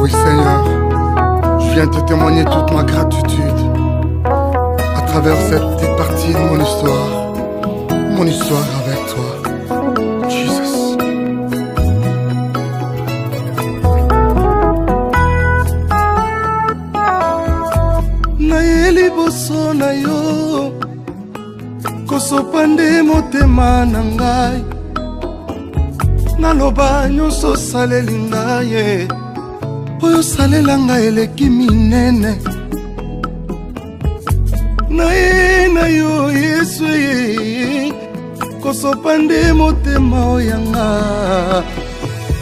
Oui Seigneur, je viens te témoigner toute ma gratitude à travers cette petite partie de mon histoire avec toi, Jesus. Nayeli boso na yo kosopa nde motema na ngai naloba nyonso osaleli ngai oyo osalela ngai eleki minene na yo Yesu kosopa nde motema oyanga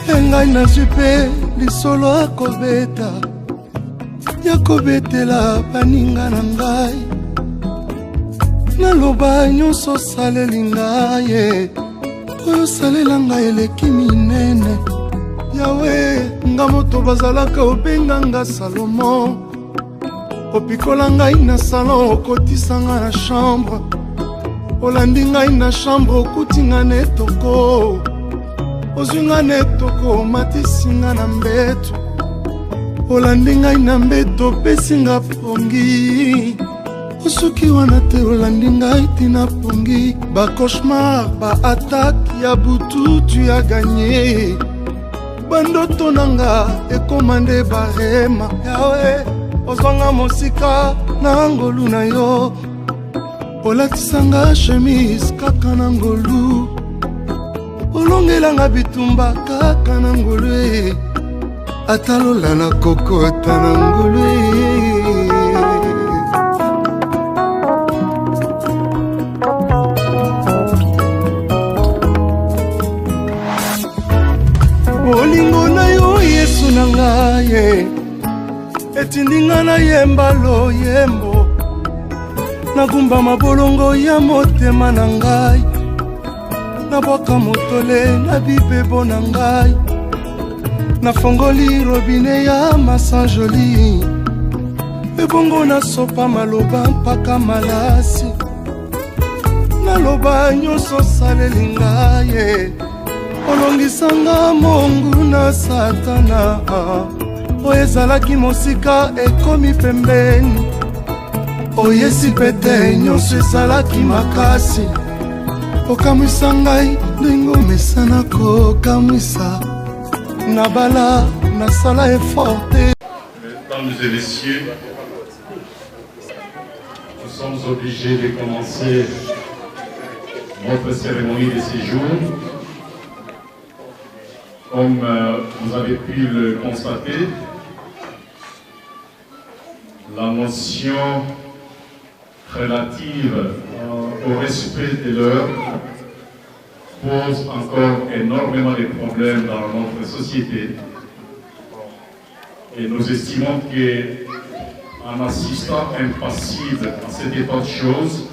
ngai nazwi mpe lisolo akobeta ya kobetela baninga na ngai naloba nyonso osaleli ngai oyo osalela ngai eleki minene yawe nga moto bazalaka obenga nga Salomo opikola ngai na salon okotisa nga na chambre olandi ngai na chambre okuti nga na etoko ozwi nga na etoko omatisi nga na mbeto olandi ngai na mbeto opesi nga pongi osoki wana te olandi ngai tina pongi bacauchemar baatake ya butu tu ya ganye bandoto nanga ekoma nde barema yawe ozwanga mosika na ngolu na yo olatisanga chemise kaka na ngolu olongelanga bitumba kaka na ngolu atalola na kokota na ngolu olingo na yo Yesu na ngai etindinga na yemba loyembo nagumba mabolongo ya motema na ngai nabwaka motole na bibebo na ngai nafongoli robine ya masanjoli ebongo nasopa maloba mpaka malasi naloba nyonso osaleli ngai olongisanga mongu na satana oyo ezalaki mosika ekomi pembeni oyesi pete nyonso ezalaki makasi okamwisa ngai ndenge omesana kokamwisa nabala nasala eforte. Mesdames et messieurs, nous sommes obligés de commencer notre cérémonie de séjour. Comme vous avez pu le constater, la notion relative au respect de l'heure pose encore énormément de problèmes dans notre société. Et nous estimons qu'en assistant impassible à cet état de choses,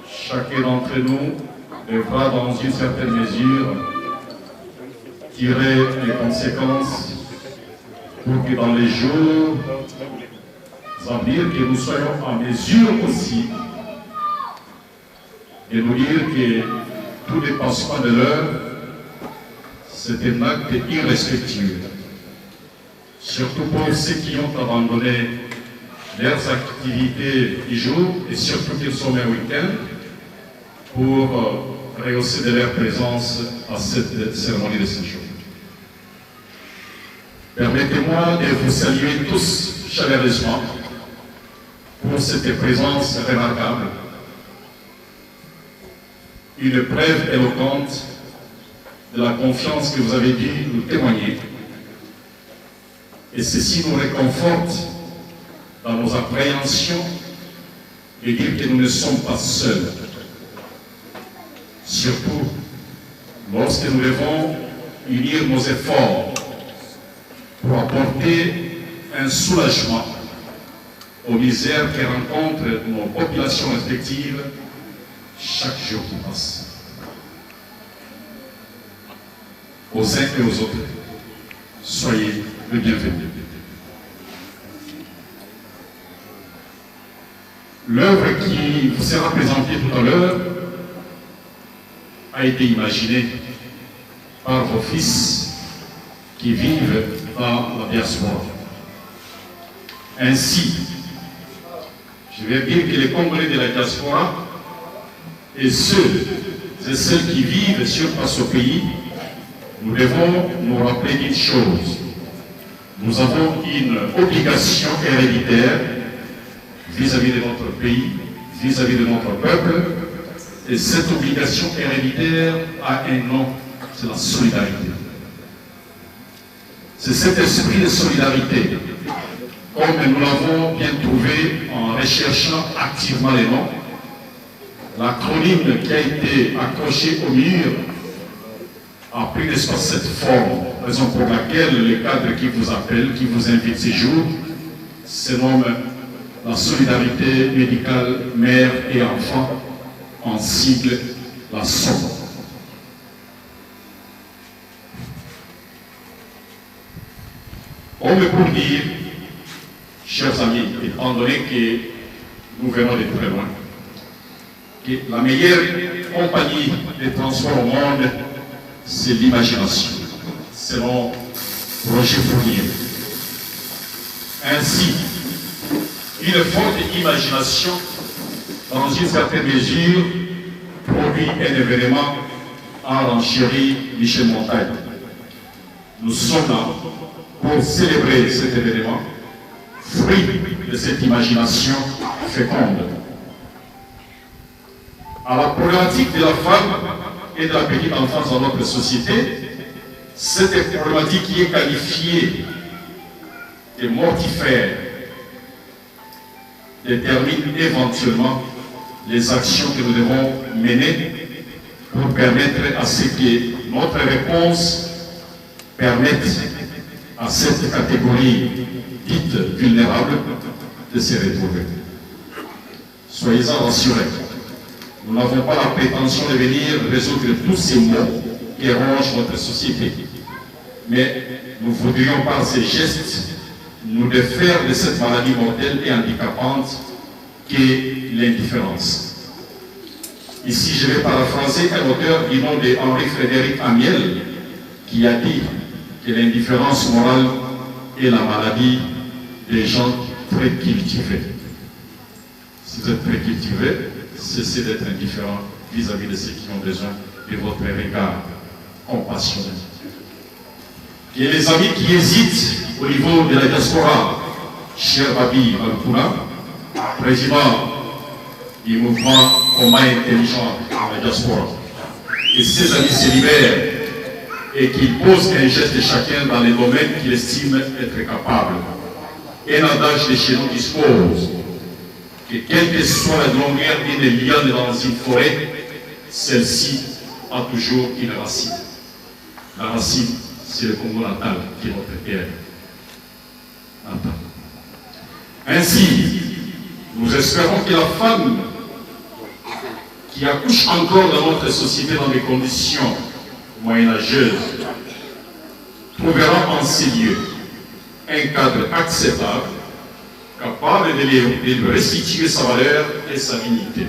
chacun d'entre nous devra dans une certaine mesure tirer les conséquences pour que dans les jours à venir, que nous soyons en mesure aussi de nous dire que tout dépassement de l'heure, c'est un acte irrespectueux. Surtout pour ceux qui ont abandonné leurs activités du jour et surtout qu'ils sont un week-end pour rehausser de leur présence à cette cérémonie de séjour. Permettez-moi de vous saluer tous chaleureusement pour cette présence remarquable, une preuve éloquente de la confiance que vous avez dû nous témoigner. Et ceci nous réconforte dans nos appréhensions de dire que nous ne sommes pas seuls. Surtout lorsque nous devons unir nos efforts pour apporter un soulagement aux misères que rencontrent nos populations respectives chaque jour qui passe. Aux uns et aux autres, soyez le bienvenu. L'œuvre qui vous sera présentée tout à l'heure a été imaginée par vos fils qui vivent dans la diaspora. Ainsi, je vais dire que les Congolais de la diaspora et ceux et celles qui vivent sur place au pays, nous devons nous rappeler d'une chose. Nous avons une obligation héréditaire vis-à-vis de notre pays, vis-à-vis de notre peuple, et cette obligation héréditaire a un nom, c'est la solidarité. C'est cet esprit de solidarité, comme nous l'avons bien trouvé en recherchant activement les noms. L'acronyme qui a été accroché au mur a pris l'espace cette forme, raison pour laquelle le cadre qui vous appelle, qui vous invite ces jours, se nomme la solidarité médicale mère et enfant, en sigle la SOM. On me peut dire, chers amis, étant donné que nous venons de très loin, que la meilleure compagnie de transport au monde, c'est l'imagination, selon Roger Fournier. Ainsi, une forte imagination, dans une certaine mesure, produit un événement en renchéri Michel Montagne. Nous sommes là pour célébrer cet événement, fruit de cette imagination féconde. À la problématique de la femme et de la petite enfance dans notre société, cette problématique qui est qualifiée de mortifère détermine éventuellement les actions que nous devons mener pour permettre à ce que notre réponse permette à cette catégorie dite vulnérable de se retrouver. Soyez-en rassurés. Nous n'avons pas la prétention de venir résoudre tous ces maux qui rongent notre société. Mais nous voudrions par ces gestes nous défaire de cette maladie mortelle et handicapante qu'est l'indifférence. Ici, je vais paraphraser un auteur du nom de Henri-Frédéric Amiel qui a dit que l'indifférence morale est la maladie des gens très cultivés. Si vous êtes très cultivés, cessez d'être indifférent vis-à-vis de ceux qui ont besoin de votre regard compassionné. Et les amis qui hésitent au niveau de la diaspora, cher Babi Malpouna, président du mouvement Combat intelligent dans la diaspora, et ses amis se libèrent et qu'ils posent un geste chacun dans les domaines qu'il estime être capable. Un adage de chez nous dispose que quelle que soit la longueur d'une liane dans une forêt, celle-ci a toujours une racine. La racine, c'est le Congo natal qui est notre terre natale. Ainsi, nous espérons que la femme qui accouche encore dans notre société dans des conditions moyenâgeuses trouvera en ces lieux un cadre acceptable, capable de lui restituer sa valeur et sa dignité.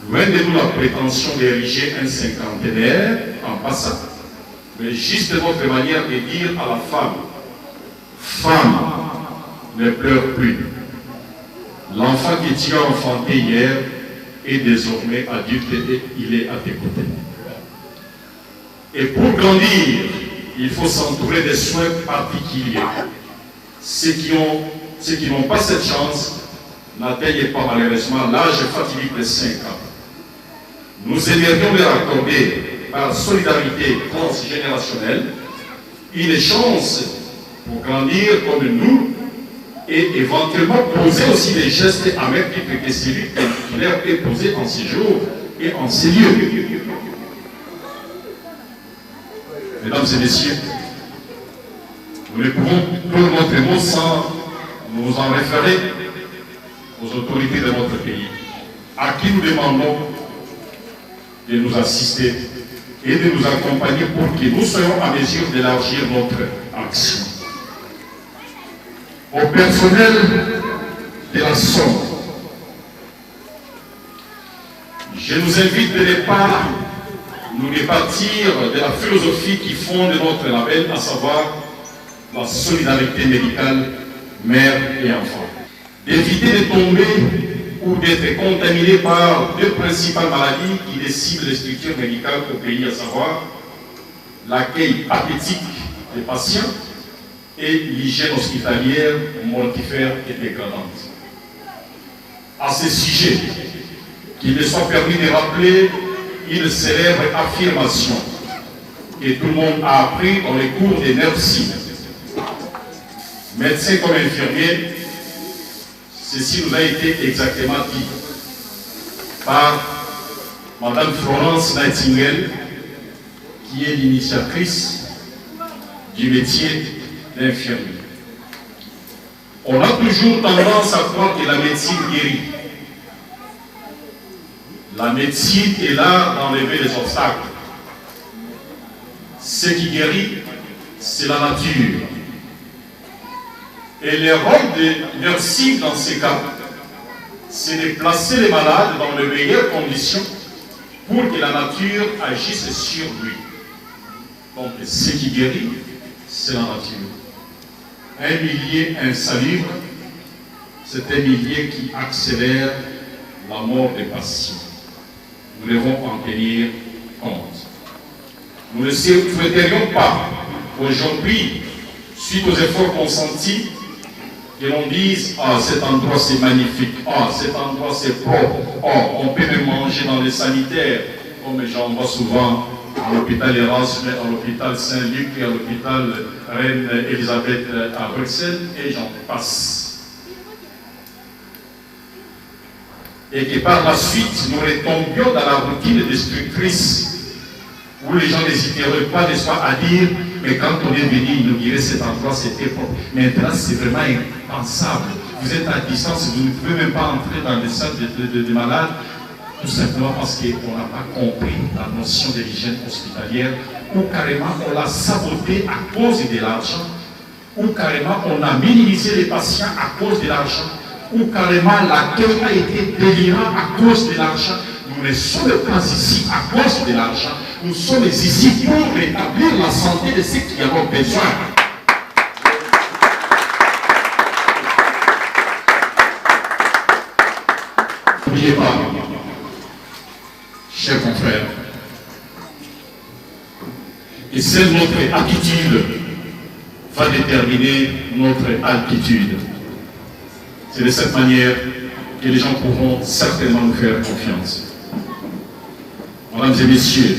Loin de nous la prétention d'ériger un cinquantenaire en passant, mais juste notre manière de dire à la femme, femme, ne pleure plus. L'enfant que tu as enfanté hier est désormais adulte et il est à tes côtés. Et pour grandir, il faut s'entourer de soins particuliers. Ceux qui n'ont pas cette chance n'atteignent pas malheureusement l'âge fatidique de 5 ans. Nous aimerions leur accorder, par solidarité transgénérationnelle, une chance pour grandir comme nous et éventuellement poser aussi des gestes à même titre que celui qui leur est posé en ces jours et en ces lieux. Mesdames et messieurs, nous ne pouvons prendre notre mot sans nous en référer aux autorités de notre pays, à qui nous demandons de nous assister et de nous accompagner pour que nous soyons en mesure d'élargir notre action. Au personnel de la Somme, je nous invite de ne pas nous départir de la philosophie qui fonde notre label, à savoir la solidarité médicale mère et enfant. D'éviter de tomber ou d'être contaminé par deux principales maladies qui déciment les structures médicales au pays, à savoir l'accueil pathétique des patients et l'hygiène hospitalière mortifère et dégradante. À ce sujet, qu'il me soit permis de rappeler une célèbre affirmation que tout le monde a appris dans les cours de nursing. Médecin comme infirmier, ceci nous a été exactement dit par Madame Florence Nightingale, qui est l'initiatrice du métier d'infirmier. On a toujours tendance à croire que la médecine guérit. La médecine est là d'enlever les obstacles. Ce qui guérit, c'est la nature. Et le rôle de nursing dans ces cas, c'est de placer les malades dans les meilleures conditions pour que la nature agisse sur lui. Donc, ce qui guérit, c'est la nature. Un milieu insalubre, c'est un milieu qui accélère la mort des patients. Nous devons en tenir compte. Nous ne souhaiterions pas aujourd'hui, suite aux efforts consentis, que l'on dise « Ah, cet endroit c'est magnifique, ah, cet endroit c'est propre, oh, on peut même manger dans les sanitaires », comme j'en vois souvent à l'hôpital Erasme, à l'hôpital Saint-Luc et à l'hôpital Reine-Elisabeth à Bruxelles, et j'en passe. Et que par la suite, nous retombions dans la routine destructrice, où les gens n'hésiteraient pas, n'est-ce pas, à dire « Mais quand on est venu inaugurer cet endroit, c'était propre. » Maintenant, c'est vraiment impensable. Vous êtes à distance, vous ne pouvez même pas entrer dans les salles de malades, tout simplement parce qu'on n'a pas compris la notion de l'hygiène hospitalière, ou carrément on l'a saboté à cause de l'argent, ou carrément on a minimisé les patients à cause de l'argent, ou carrément l'accueil a été délirant à cause de l'argent. Nous ne sommes pas ici à cause de l'argent, nous sommes ici pour rétablir la santé de ceux qui en ont besoin. N'oubliez pas, chers confrères, et seule notre attitude va déterminer notre altitude. C'est de cette manière que les gens pourront certainement nous faire confiance. Mesdames et messieurs,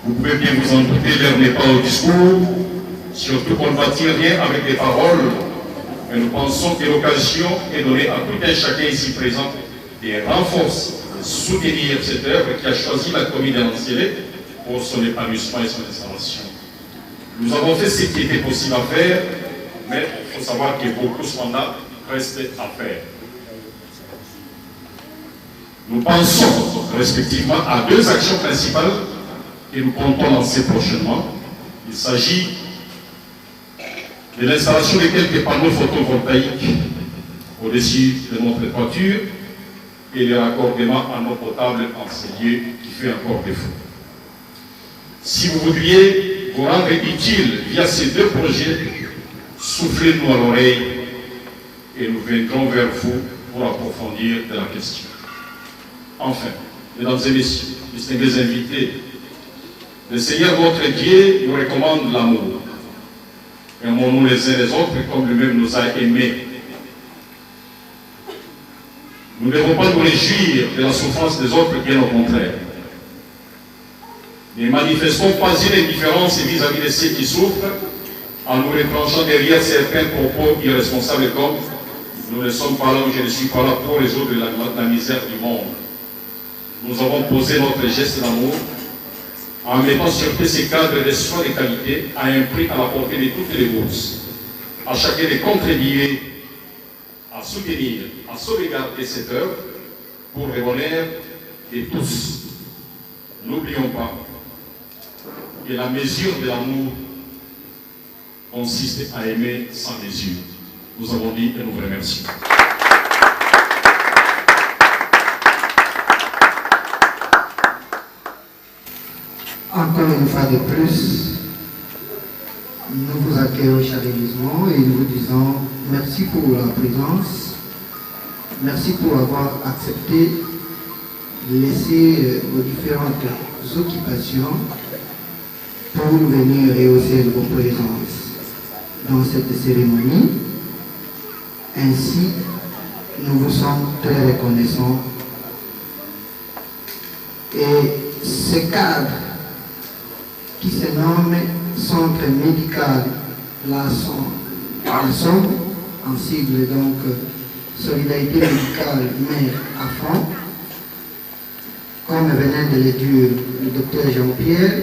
vous pouvez bien vous en douter, l'air n'est pas au discours, surtout qu'on ne bâtit rien avec des paroles, mais nous pensons que l'occasion est donnée à tout un chacun ici présent de renforcer, de soutenir cette œuvre qui a choisi la commune d'Alancélé pour son épanouissement et son installation. Nous avons fait ce qui était possible à faire, mais il faut savoir que beaucoup cependant reste à faire. Nous pensons respectivement à deux actions principales que nous comptons lancer prochainement. Il s'agit de l'installation de quelques panneaux photovoltaïques au-dessus de notre toiture et le raccordement en eau potable en ces lieux qui fait encore défaut. Si vous voudriez vous rendre utile via ces deux projets, soufflez-nous à l'oreille et nous viendrons vers vous pour approfondir de la question. Enfin, mesdames et messieurs, distingués invités, le Seigneur votre Dieu nous recommande l'amour. Aimons-nous les uns les autres comme lui-même nous a aimés. Nous ne devons pas nous réjouir de la souffrance des autres, bien au contraire. Ne manifestons pas une indifférence vis-à-vis de ceux qui souffrent en nous retranchant derrière certains propos irresponsables comme « Nous ne sommes pas là ou je ne suis pas là pour résoudre la misère du monde ». Nous avons posé notre geste d'amour en mettant sur pied ces cadres de soins de qualité à un prix à la portée de toutes les bourses. À chacun de contribuer à soutenir, à sauvegarder cette œuvre pour le bonheur de tous. N'oublions pas que la mesure de l'amour consiste à aimer sans mesure. Nous avons dit et nous vous remercions. Encore une fois de plus, nous vous accueillons chaleureusement et nous vous disons merci pour la présence, merci pour avoir accepté de laisser vos différentes occupations pour venir rehausser vos présences dans cette cérémonie. Ainsi, nous vous sommes très reconnaissants. Et ce cadre qui se nomme Centre médical La Somme, en sigle donc Solidarité médicale mère à fond, comme venait de le dire le docteur Jean-Pierre,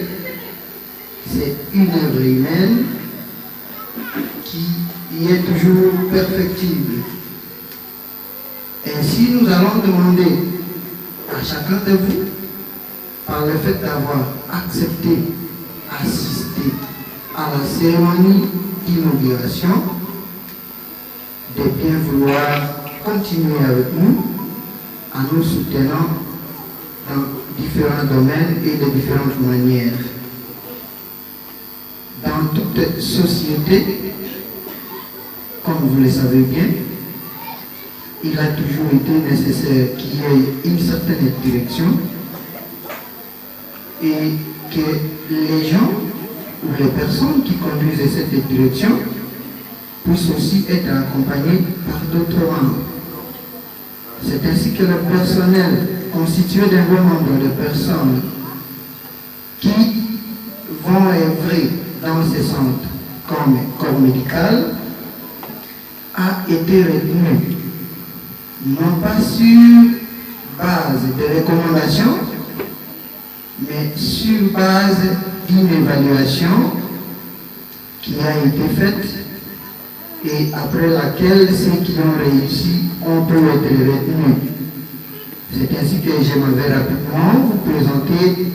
c'est une œuvre humaine qui est toujours perfectible. Ainsi, nous allons demander à chacun de vous, par le fait d'avoir accepté assister à la cérémonie d'inauguration, de bien vouloir continuer avec nous en nous soutenant dans différents domaines et de différentes manières. Dans toute société, comme vous le savez bien, il a toujours été nécessaire qu'il y ait une certaine direction et que les gens ou les personnes qui conduisent cette direction puissent aussi être accompagnés par d'autres membres. C'est ainsi que le personnel constitué d'un bon nombre de personnes qui vont œuvrer dans ces centres comme corps médical a été retenu, non pas sur base de recommandations, mais sur base d'une évaluation qui a été faite et après laquelle ceux qui ont réussi ont pu être retenus. C'est ainsi que je m'en vais rapidement vous présenter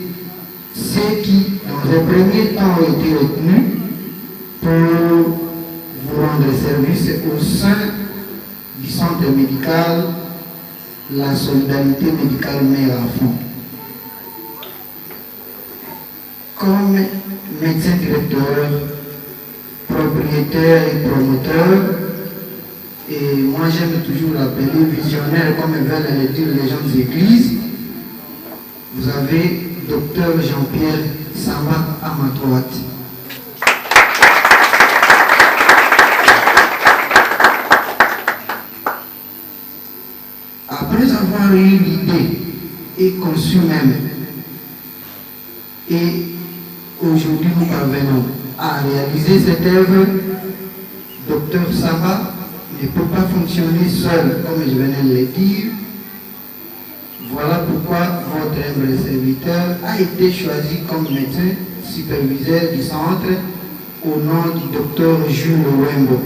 ceux qui, dans un premier temps, ont été retenus pour vous rendre service au sein du centre médical La Solidarité médicale mère à fond. Comme médecin directeur, propriétaire et promoteur, et moi j'aime toujours l'appeler visionnaire comme veulent le dire les gens des églises, vous avez docteur Jean-Pierre Samba à ma droite. Après avoir eu l'idée et conçu même, et aujourd'hui nous parvenons à réaliser cette œuvre, docteur Samba ne peut pas fonctionner seul, comme je venais de le dire. Voilà pourquoi votre humble serviteur a été choisi comme médecin superviseur du centre au nom du docteur Jules Wembo.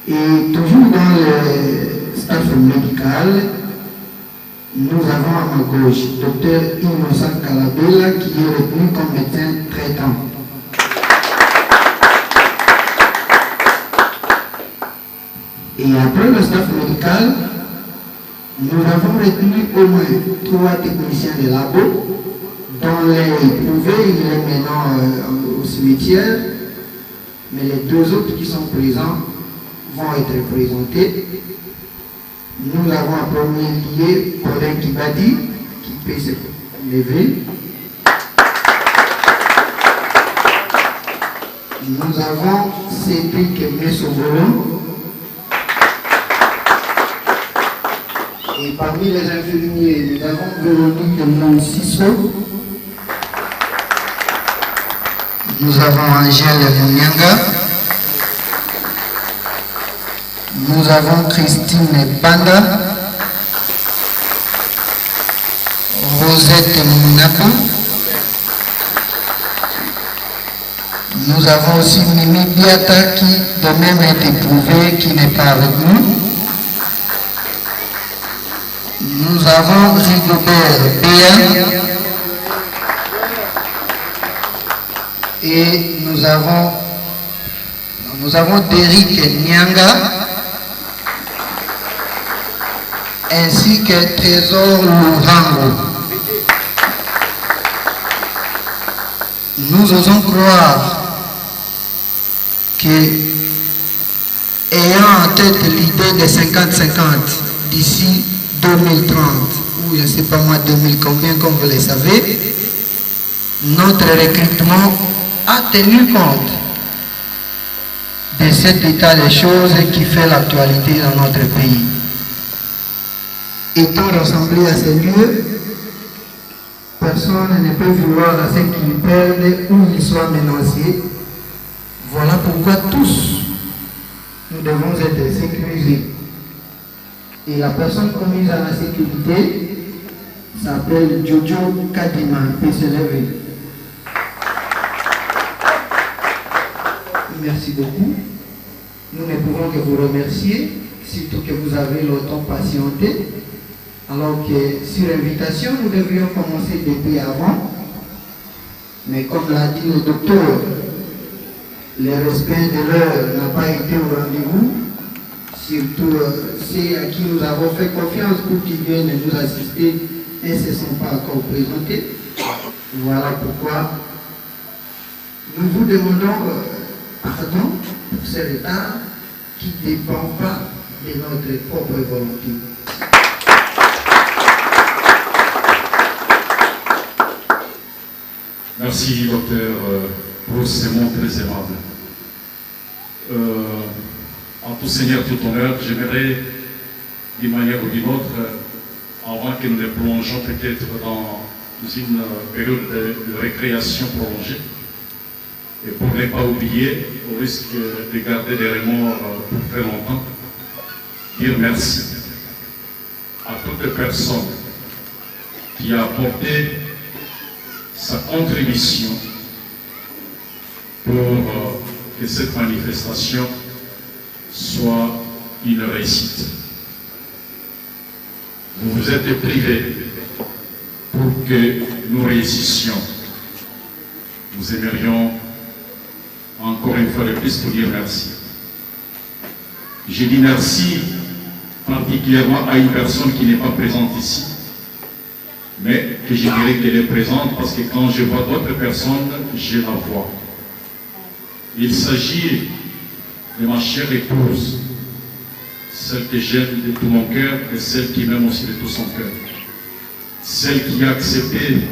Et toujours dans le staff médical, nous avons à ma gauche docteur Innocent Calabella qui est retenu comme médecin traitant. Et après le staff médical, nous avons retenu au moins 3 techniciens de labo, dont les prouvés, il est maintenant au cimetière, mais les 2 autres qui sont présents vont être présentés. Nous avons un premier lié, Paulin Kibadi, qui peut se lever. Nous avons Cédric Messovolo. Et parmi les infirmiers, nous avons Véronique Monsisso. Nous avons Angèle Mounyanga. Nous avons Christine Banda, Rosette Mounapou. Nous avons aussi Mimi Biata qui de même est éprouvée, qui n'est pas avec nous. Nous avons Rigobert Béa. Et nous avons Derrick Nyanga. Ainsi que Trésor Lourango. Nous osons croire que, ayant en tête l'idée des 50-50 d'ici 2030, ou je ne sais pas moi 2000 combien comme vous le savez, notre recrutement a tenu compte de cet état des choses qui fait l'actualité dans notre pays. Étant rassemblés à ces lieux, personne ne peut vouloir à ce qu'ils perdent ou qu'ils soient menacés. Voilà pourquoi tous, nous devons être sécurisés. Et la personne commise à la sécurité s'appelle Jojo Kadima. Il peut se lever. Merci beaucoup. Nous ne pouvons que vous remercier, surtout que vous avez longtemps patienté. Alors que sur invitation, nous devrions commencer depuis avant. Mais comme l'a dit le docteur, le respect de l'heure n'a pas été au rendez-vous. Surtout ceux à qui nous avons fait confiance pour qu'ils viennent nous assister et ne se sont pas encore présentés. Voilà pourquoi nous vous demandons pardon pour ce retard qui ne dépend pas de notre propre volonté. Merci, docteur, pour ces mots très aimables. En tout seigneur, tout honneur, j'aimerais, d'une manière ou d'une autre, avant que nous ne plongeons peut-être dans une période de récréation prolongée, et pour ne pas oublier, au risque de garder des remords pour très longtemps, dire merci à toute personne qui a apporté sa contribution pour que cette manifestation soit une réussite. Vous vous êtes privés pour que nous réussissions. Nous aimerions encore une fois de plus vous dire merci. Je dis merci particulièrement à une personne qui n'est pas présente ici, mais que je dirais qu'elle est présente parce que quand je vois d'autres personnes, je la vois. Il s'agit de ma chère épouse, celle que j'aime de tout mon cœur et celle qui m'aime aussi de tout son cœur. Celle qui a accepté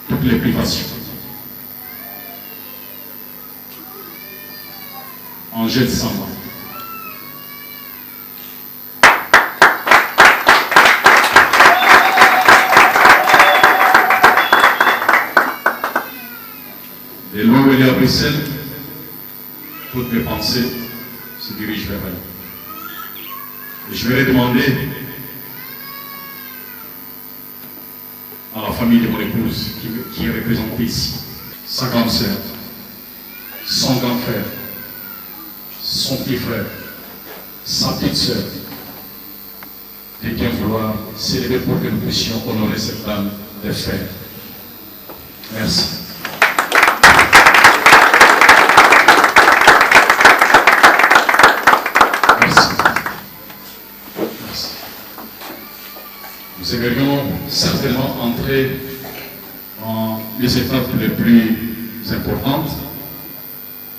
toutes les privations. Angèle Samba. Et là où elle est à Bruxelles, toutes mes pensées se dirigent vers elle. Et je vais demander à la famille de mon épouse qui est représentée ici, sa grande sœur, son grand frère, son petit frère, sa petite sœur, de bien vouloir s'élever pour que nous puissions honorer cette dame de fer. Merci. Nous aimerions certainement entrer en les étapes les plus importantes,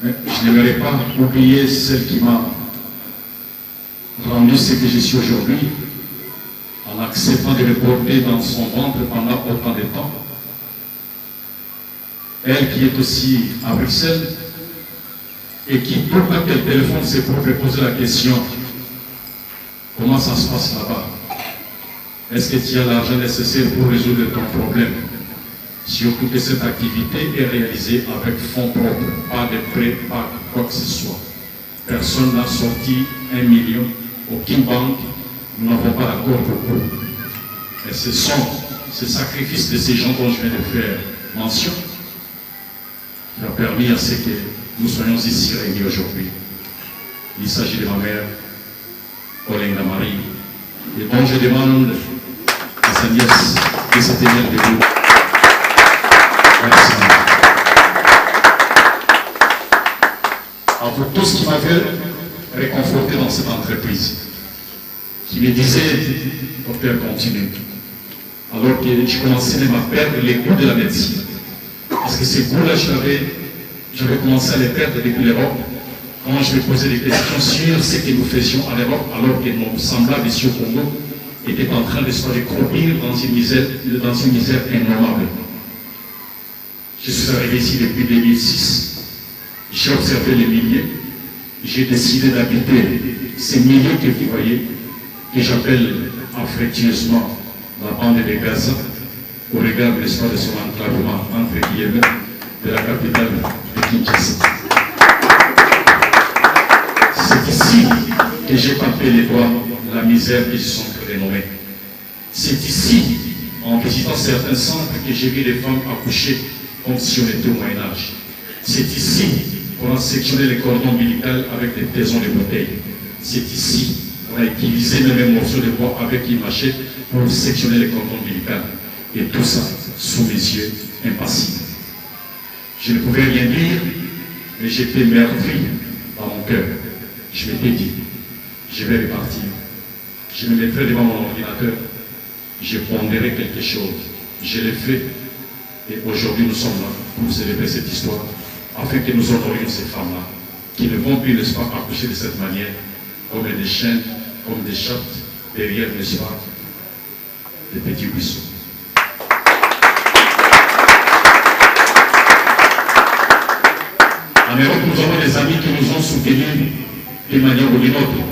mais je n'aimerais pas oublier celle qui m'a rendu ce que je suis aujourd'hui, en acceptant de me porter dans son ventre pendant autant de temps. Elle qui est aussi à Bruxelles et qui, tout le temps qu'elle téléphone, c'est pour me poser la question: comment ça se passe là-bas? Est-ce que tu as l'argent nécessaire pour résoudre ton problème? Surtout que cette activité est réalisée avec fonds propres, pas de prêts, pas quoi que ce soit. Personne n'a sorti 1 million, aucune banque, nous n'avons pas d'accord pour eux. Et ce sont ces sacrifices de ces gens dont je viens de faire mention qui a permis à ce que nous soyons ici réunis aujourd'hui. Il s'agit de ma mère, Olenga Marie, et dont je demande à sa nièce de se tenir debout. Merci. À vous tous qui m'avez réconforté dans cette entreprise, qui me disait: docteur, continue. alors que je commençais même à perdre les goûts de la médecine. Parce que ces goûts-là, j'avais commencé à les perdre depuis l'Europe, quand je me posais des questions sur ce que nous faisions en Europe, alors que nos semblables ici au Congo étaient en train de se croupir dans une misère innommable. Je suis arrivé ici depuis 2006. J'ai observé les milliers. J'ai décidé d'habiter ces milliers que vous voyez, que j'appelle affectueusement la bande de Gaza, au regard de l'espoir de son enclavement entre guillemets de la capitale de Kinshasa. C'est ici que j'ai tapé les doigts la misère qu'ils sont renommés. C'est ici, en visitant certains centres, que j'ai vu les femmes accoucher comme si on était au Moyen-Âge. C'est ici qu'on a sectionné les cordons ombilicales avec des taisons de bouteilles. C'est ici qu'on a utilisé même un morceau de bois avec une machette pour sectionner les cordons ombilicales. Et tout ça sous mes yeux, impassibles. Je ne pouvais rien dire, mais j'étais meurtri dans mon cœur. Je m'étais dit, je vais repartir. Je me mettrai devant mon ordinateur, je pondérai quelque chose. Je l'ai fait. Et aujourd'hui, nous sommes là pour célébrer cette histoire, afin que nous honorions ces femmes-là, qui ne vont plus, n'est-ce pas, accoucher de cette manière, comme des chiens, comme des chattes, derrière, n'est-ce pas, des petits buissons. En Europe, nous avons des amis qui nous ont soutenus d'une manière ou d'une autre.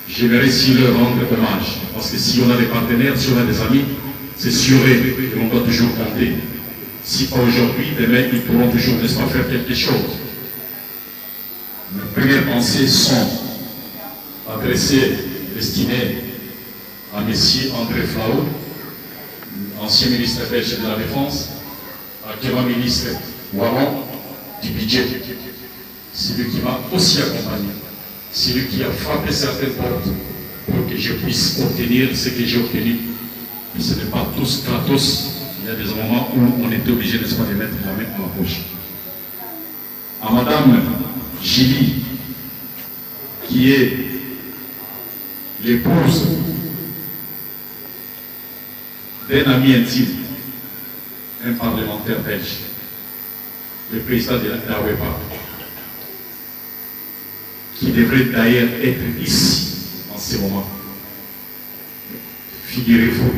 J'aimerais si leur rendre hommage, parce que si on a des partenaires, si on a des amis, c'est sur eux qu'on doit toujours compter. Si pas aujourd'hui, demain, ils pourront toujours, n'est-ce pas, faire quelque chose. Mes premières pensées sont adressées, destinées à M. André Flau, ancien ministre belge de la Défense, actuellement ministre wallon du budget. C'est lui qui m'a aussi accompagné. C'est lui qui a frappé certaines portes pour que je puisse obtenir ce que j'ai obtenu. Mais ce n'est pas tous gratos. Il y a des moments où on est obligé, n'est-ce pas, de mettre la main à ma poche. À Madame Gilly, qui est l'épouse d'un ami intime, un parlementaire belge, le président de la WEPA, qui devrait d'ailleurs être ici en ce moment. Figurez-vous,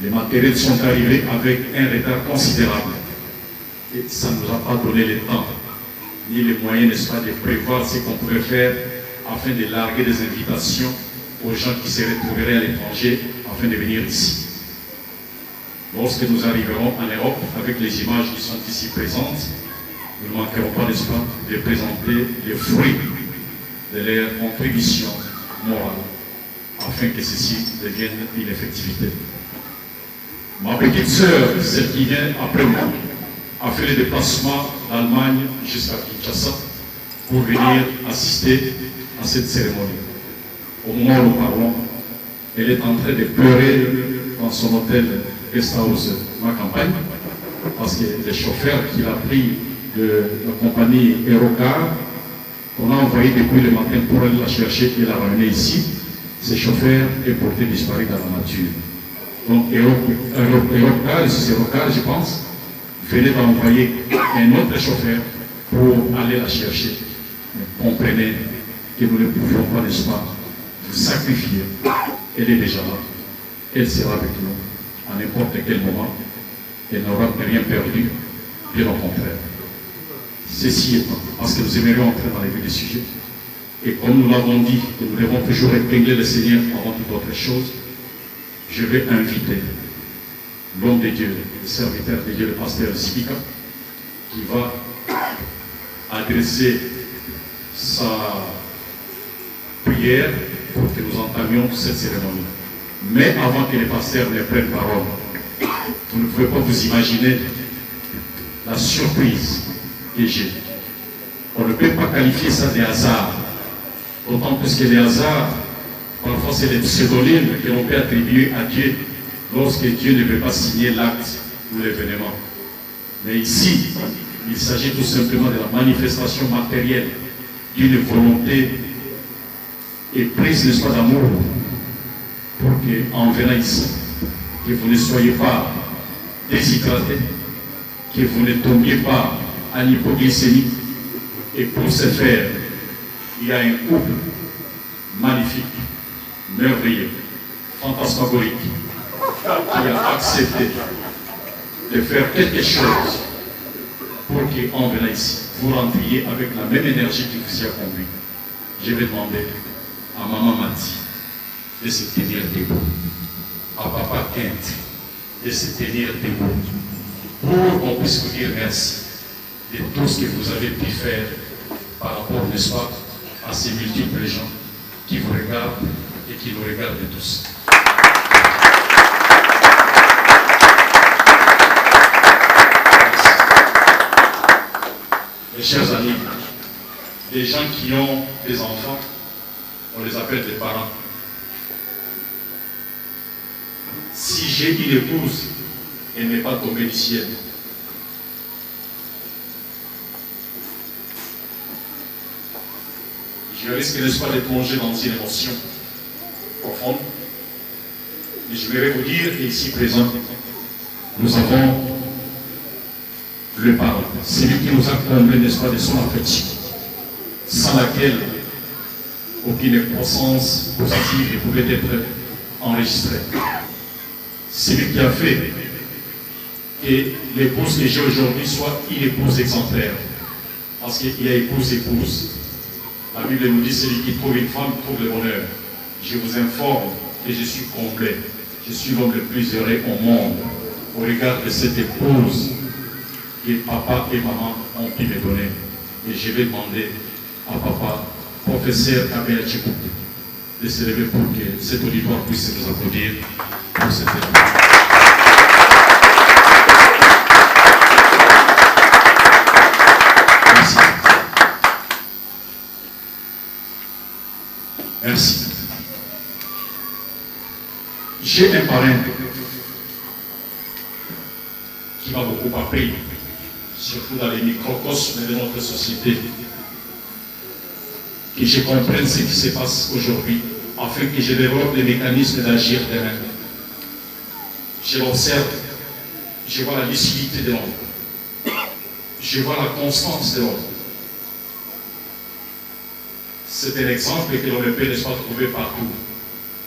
les matériels sont arrivés avec un retard considérable et ça ne nous a pas donné le temps ni les moyens, n'est-ce pas, de prévoir ce qu'on pourrait faire afin de larguer des invitations aux gens qui se retrouveraient à l'étranger afin de venir ici. Lorsque nous arriverons en Europe avec les images qui sont ici présentes, nous ne manquerons pas, n'est-ce pas, de présenter les fruits de leur contribution morale afin que ceci devienne une effectivité. Ma petite sœur, celle qui vient après moi, a fait le déplacement d'Allemagne jusqu'à Kinshasa pour venir assister à cette cérémonie. Au moment où nous parlons, elle est en train de pleurer dans son hôtel Guesthouse, ma campagne, parce que le chauffeur qu'il a pris de la compagnie Aerocar, qu'on a envoyé depuis le matin pour aller la chercher et la ramener ici, ce chauffeur est porté disparu dans la nature. Donc Aerocar, je pense, venait d'envoyer un autre chauffeur pour aller la chercher. Mais comprenez que nous ne pouvions pas, n'est-ce pas, vous sacrifier. Elle est déjà là. Elle sera avec nous à n'importe quel moment. Elle n'aura rien perdu, bien au contraire. Ceci est parce que nous aimerions entrer dans les vues du sujet. Et comme nous l'avons dit, nous devons toujours épingler le Seigneur avant toute autre chose, je vais inviter l'homme de Dieu, le serviteur de Dieu, le pasteur Zibika, qui va adresser sa prière pour que nous entamions cette cérémonie. Mais avant que les pasteurs ne prennent parole, vous ne pouvez pas vous imaginer la surprise que j'ai. On ne peut pas qualifier ça de hasard, d'autant plus que les hasards, parfois c'est les pseudonymes que l'on peut attribuer à Dieu lorsque Dieu ne veut pas signer l'acte ou l'événement. Mais ici, il s'agit tout simplement de la manifestation matérielle d'une volonté et prise, n'est-ce pas, d'amour pour qu'en venant ici, que vous ne soyez pas déshydratés, que vous ne tombiez pas en hypoglycémie. Et pour ce faire, il y a un couple magnifique, merveilleux, fantasmagorique, qui a accepté de faire quelque chose pour qu'en venant ici, vous rentriez avec la même énergie qui vous y a conduit. Je vais demander à Maman Mati de se tenir debout, à Papa Kent de se tenir debout, pour qu'on puisse vous dire merci de tout ce que vous avez pu faire par rapport, n'est-ce pas, à ces multiples gens qui vous regardent et qui nous regardent tous. Mes chers amis, les gens qui ont des enfants, on les appelle des parents. Si j'ai une épouse, elle n'est pas tombée du ciel. Je risque, n'est-ce pas, de plonger dans une émotion profonde. Mais je vais vous dire, et ici présent, nous avons le parent, celui qui nous a comblé, n'est-ce pas, de son affection, sans laquelle aucune croissance positive ne pouvait être enregistrée. Celui qui a fait que l'épouse que j'ai aujourd'hui soit une épouse exemplaire. Parce qu'il y a épouse. La Bible nous dit, celui qui trouve une femme trouve le bonheur. Je vous informe que je suis comblé. Je suis l'homme le plus heureux au monde au regard de cette épouse que papa et maman ont pu me donner. Et je vais demander à papa, professeur Kabel Tchikouk, de se lever pour que cet auditoire puisse nous applaudir pour cette épouse. Merci. Merci. J'ai un parrain qui m'a beaucoup appris, surtout dans les microcosmes de notre société, que je comprenne ce qui se passe aujourd'hui, afin que je développe les mécanismes d'agir demain. Je l'observe, je vois la lucidité de l'homme, je vois la constance de l'homme. C'est un exemple que l'on ne peut pas trouver partout,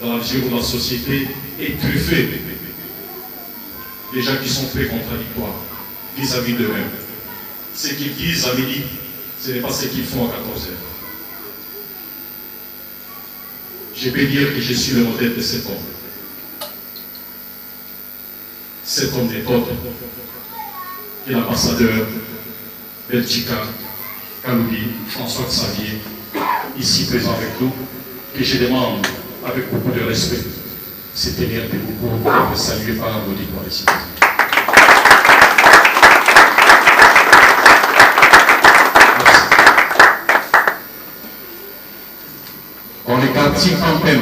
dans la mesure où la société est truffée des gens qui sont très contradictoires vis-à-vis d'eux-mêmes. Ce qu'ils disent à midi, ce n'est pas ce qu'ils font à 14 heures. Je peux dire que je suis le modèle de cet homme. Cet homme n'est autre que l'ambassadeur Belchika Kaloubi, François Xavier, ici présent avec nous, que je demande avec beaucoup de respect, c'est tenir debout pour me saluer par l'auditoire ici. Dans les quartiers campagnes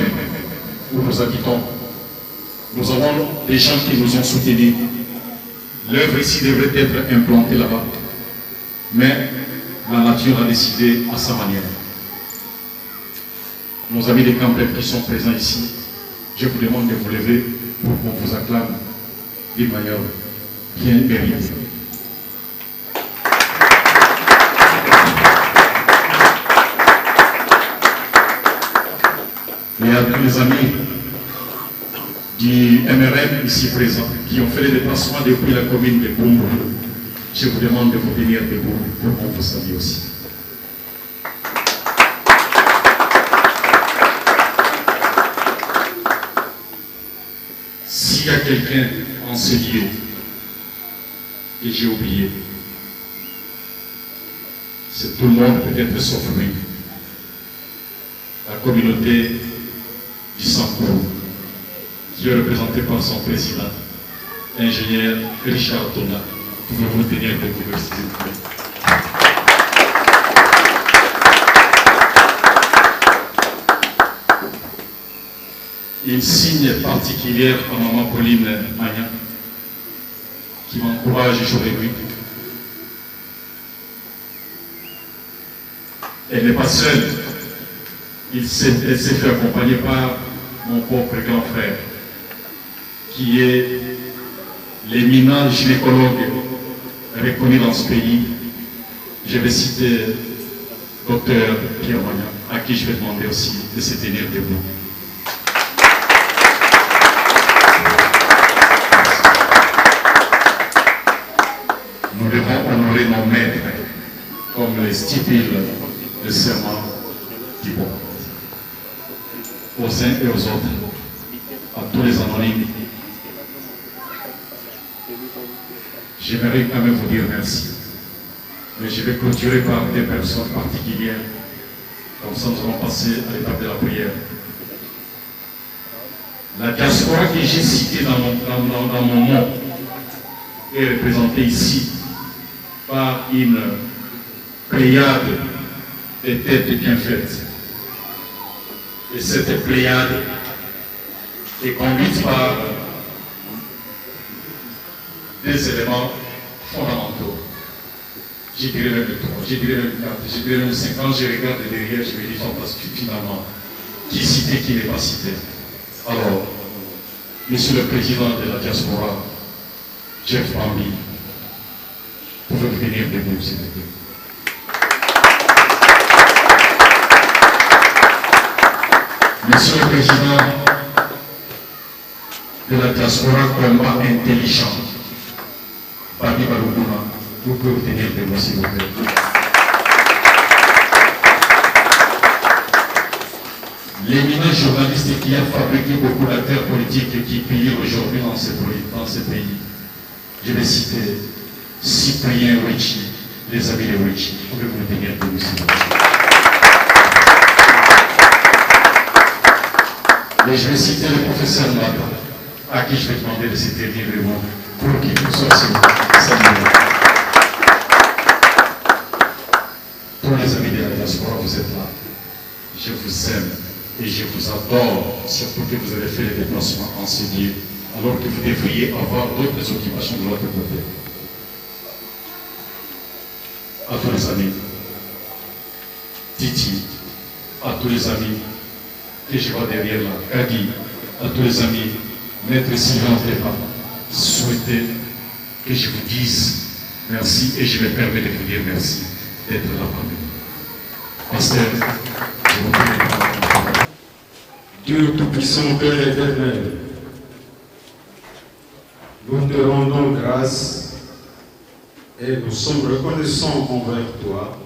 où nous habitons, nous avons des gens qui nous ont soutenus. L'œuvre ici devrait être implantée là-bas. Mais la nature a décidé à sa manière. Nos amis des campagnes qui sont présents ici, je vous demande de vous lever pour qu'on vous acclame d'une manière bien méritée. Et à tous les amis du MRM ici présents qui ont fait les déplacements depuis la commune de Bumbu, je vous demande de vous tenir debout pour qu'on vous salue aussi. S'il y a quelqu'un en ce lieu que j'ai oublié, c'est tout le monde peut-être sauf lui. La communauté du Sankourou, qui est représentée par son président, ingénieur Richard Tona. Pouvez-vous tenir debout, s'il vous plaît? Une signe particulière à maman Pauline Magnan, qui m'encourage jour et nuit. Elle n'est pas seule. Elle s'est fait accompagner par mon propre grand frère, qui est l'éminent gynécologue reconnu dans ce pays. Je vais citer Dr Pierre Magnan, à qui je vais demander aussi de se tenir debout. Nous devons honorer nos maîtres, comme le stipule le serment d'Hippocrate. Aux uns et aux autres, à tous les anonymes, j'aimerais quand même vous dire merci. Mais je vais clôturer par des personnes particulières. Comme ça, nous allons passer à l'étape de la prière. La diaspora que j'ai citée dans mon nom est représentée ici par une pléiade de têtes bien faites. Et cette pléiade est conduite par des éléments fondamentaux. Je dirais même 3, je dirais même 4, je dirais même 5. Quand je regarde derrière, je me dis fantastique finalement. Qui cité, qui n'est pas cité. Alors, Monsieur le Président de la diaspora, Jeff Bambi, pouvez-vous venir debout, s'il vous plaît. Monsieur le Président de la diaspora, combat intelligent, Bambi Baloukouna, vous pouvez vous tenir debout, s'il vous plaît. L'éminent journaliste qui a fabriqué beaucoup d'acteurs politiques et qui pillent aujourd'hui dans ce pays. Je vais citer Cyprien Ricci, les amis de Ricci. Pouvez-vous me tenir debout, s'il vous plaît. Et je vais citer le professeur Mata, à qui je vais demander de se tenir debout pour qu'il puisse aussi saluer. Tous les amis de la diaspora, vous êtes là. Je vous aime et je vous adore, surtout que vous avez fait les déplacements en ce lieu, alors que vous devriez avoir d'autres occupations de l'autre côté. À tous les amis, Titi, à tous les amis que je vois derrière là, Kadi, à tous les amis, Maître Sylvain Tepa, souhaitez que je vous dise merci et je me permets de vous dire merci d'être là parmi nous. Pasteur, je vous prie. Dieu Tout-Puissant, Père éternel, nous te rendons grâce et nous sommes reconnaissants envers toi